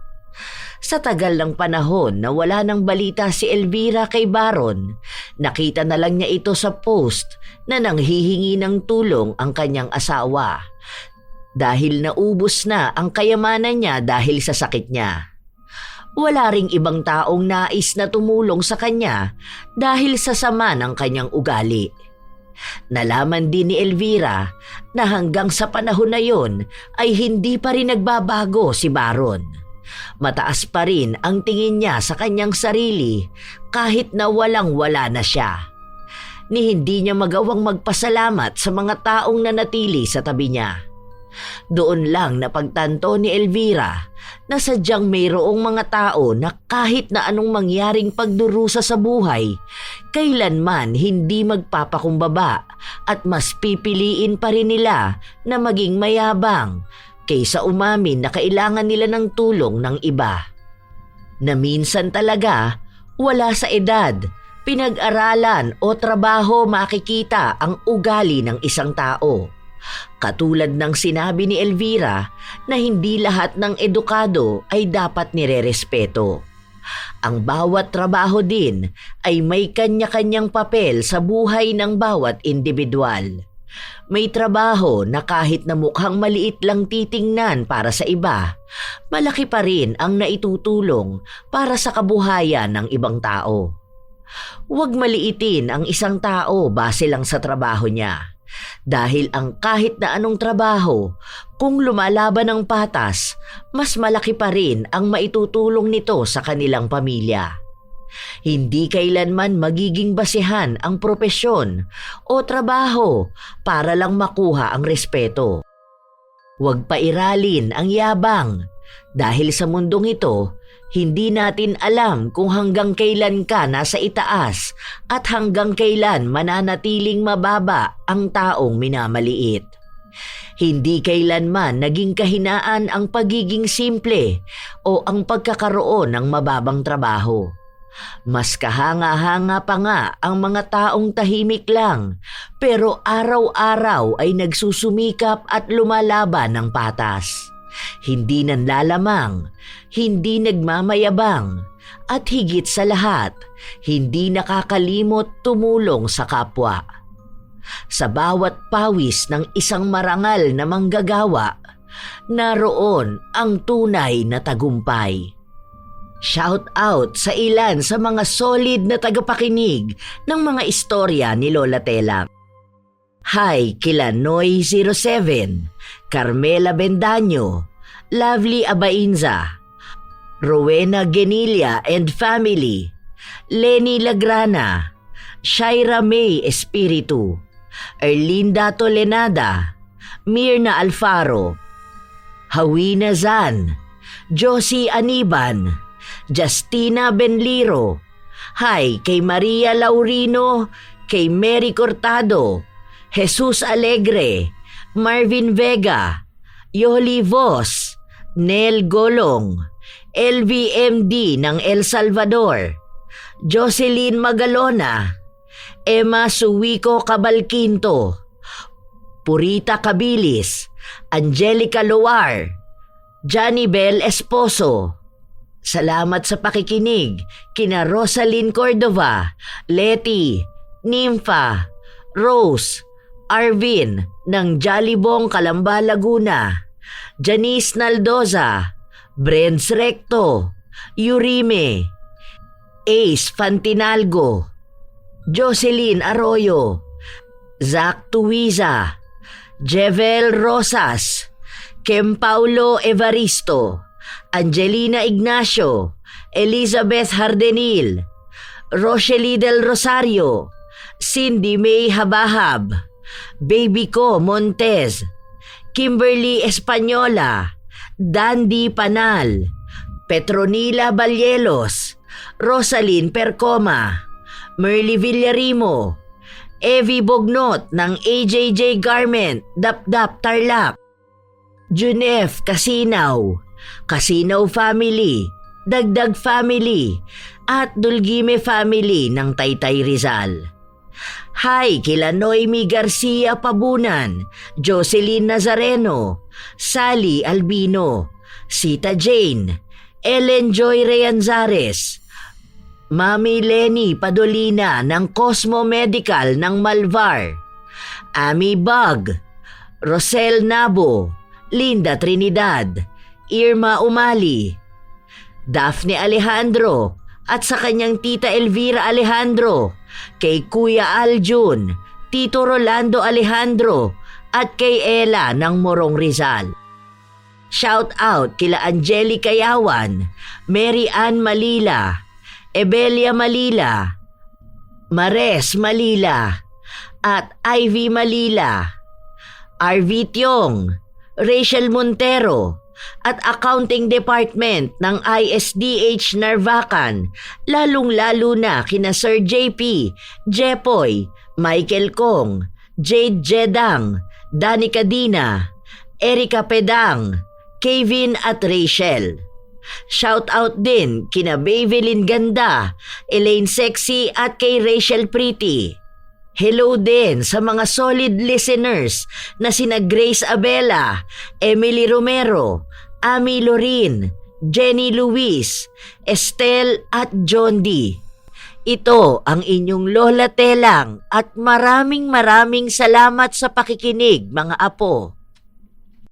Sa tagal ng panahon na wala nang balita si Elvira kay Baron, nakita na lang niya ito sa post na nanghihingi ng tulong ang kanyang asawa. Dahil naubos na ang kayamanan niya dahil sa sakit niya. Wala ring ibang taong nais na tumulong sa kanya dahil sa sama ng kanyang ugali. Nalaman din ni Elvira na hanggang sa panahon na yon ay hindi pa rin nagbabago si Baron. Mataas pa rin ang tingin niya sa kanyang sarili kahit na walang-wala na siya. Ni hindi niya magawang magpasalamat sa mga taong nanatili sa tabi niya. Doon lang napagtanto ni Elvira na sadyang mayroong mga tao na kahit na anong mangyaring pagdurusa sa buhay, kailanman hindi magpapakumbaba at mas pipiliin pa rin nila na maging mayabang kaysa umamin na kailangan nila ng tulong ng iba. Na minsan talaga, wala sa edad, pinag-aralan o trabaho makikita ang ugali ng isang tao. Katulad ng sinabi ni Elvira na hindi lahat ng edukado ay dapat nirerespeto. Ang bawat trabaho din ay may kanya-kanyang papel sa buhay ng bawat individual. May trabaho na kahit na mukhang maliit lang titingnan para sa iba, malaki pa rin ang naitutulong para sa kabuhayan ng ibang tao. Huwag maliitin ang isang tao base lang sa trabaho niya. Dahil ang kahit na anong trabaho, kung lumalaban ng patas, mas malaki pa rin ang maitutulong nito sa kanilang pamilya. Hindi kailanman magiging basehan ang propesyon o trabaho para lang makuha ang respeto. Huwag pairalin ang yabang dahil sa mundong ito, hindi natin alam kung hanggang kailan ka nasa itaas at hanggang kailan mananatiling mababa ang taong minamaliit. Hindi kailanman naging kahinaan ang pagiging simple o ang pagkakaroon ng mababang trabaho. Mas kahanga-hanga pa nga ang mga taong tahimik lang, pero araw-araw ay nagsusumikap at lumalaban ng patas. Hindi nanlalamang, hindi nagmamayabang, at higit sa lahat, hindi nakakalimot tumulong sa kapwa. Sa bawat pawis ng isang marangal na manggagawa, naroon ang tunay na tagumpay. Shout out sa ilan sa mga solid na tagapakinig ng mga istorya ni Lola Telang. Hi kila Noy07, Carmela Bendaño, Lovely Abainza, Rowena Genilia and Family, Lenny Lagrana, Shaira May Espiritu, Erlinda Tolenada, Mirna Alfaro, Hawina Zan, Josie Aniban, Justina Benliro. Hi kay Maria Laurino, kay Mary Cortado, Jesus Alegre, Marvin Vega, Yoli Vos, Nel Golong, LVMD ng El Salvador, Jocelyn Magalona, Emma Suwico Cabalquinto, Purita Cabilis, Angelica Loar, Johnny Bell Esposo. Salamat sa pakikinig kina Rosalyn Cordova, Letty, Nympha, Rose, Arvin ng Jollibong Calamba, Laguna, Janice Naldoza, Brents Recto, Yurime, Ace Fantinalgo, Jocelyn Arroyo, Zach Tuiza, Jevel Rosas, Kem Paulo Evaristo, Angelina Ignacio, Elizabeth Hardenil, Rochely Del Rosario, Cindy May Habahab, Baby Ko Montez, Kimberly Española, Dandy Panal, Petronila Balyelos, Rosalyn Percoma, Merly Villarimo, Evie Bognot ng AJJ Garment, Dapdap Tarlac, Junef Casinaw, Casinaw Family, Dagdag Family, at Dulgime Family ng Taytay Rizal. Hi kila Noemi Garcia Pabunan, Jocelyn Nazareno, Sally Albino, Sita Jane, Ellen Joy Reanzares, Mami Lenny Padolina ng Cosmo Medical ng Malvar, Ami Bug, Rosel Nabo, Linda Trinidad, Irma Umali, Daphne Alejandro at sa kanyang tita Elvira Alejandro, kay Kuya Aljun, Tito Rolando Alejandro at kay Ella ng Morong Rizal. Shout out kila Angelica Yawan, Mary Ann Malila, Ebelia Malila, Mares Malila at Ivy Malila, RV Tiong, Rachel Montero at Accounting Department ng ISDH Narvacan, lalong-lalo na kina Sir JP, Jepoy, Michael Kong, Jade Jedang, Danica Dina, Erika Pedang, Kevin at Rachel. Shout out din kina Bevelyn Ganda, Elaine Sexy at kay Rachel Pretty. Hello din sa mga solid listeners na sina Grace Abela, Emily Romero, Ami Lorin, Jenny Luis, Estelle at John D. Ito ang inyong Lola Telang at maraming salamat sa pakikinig mga apo.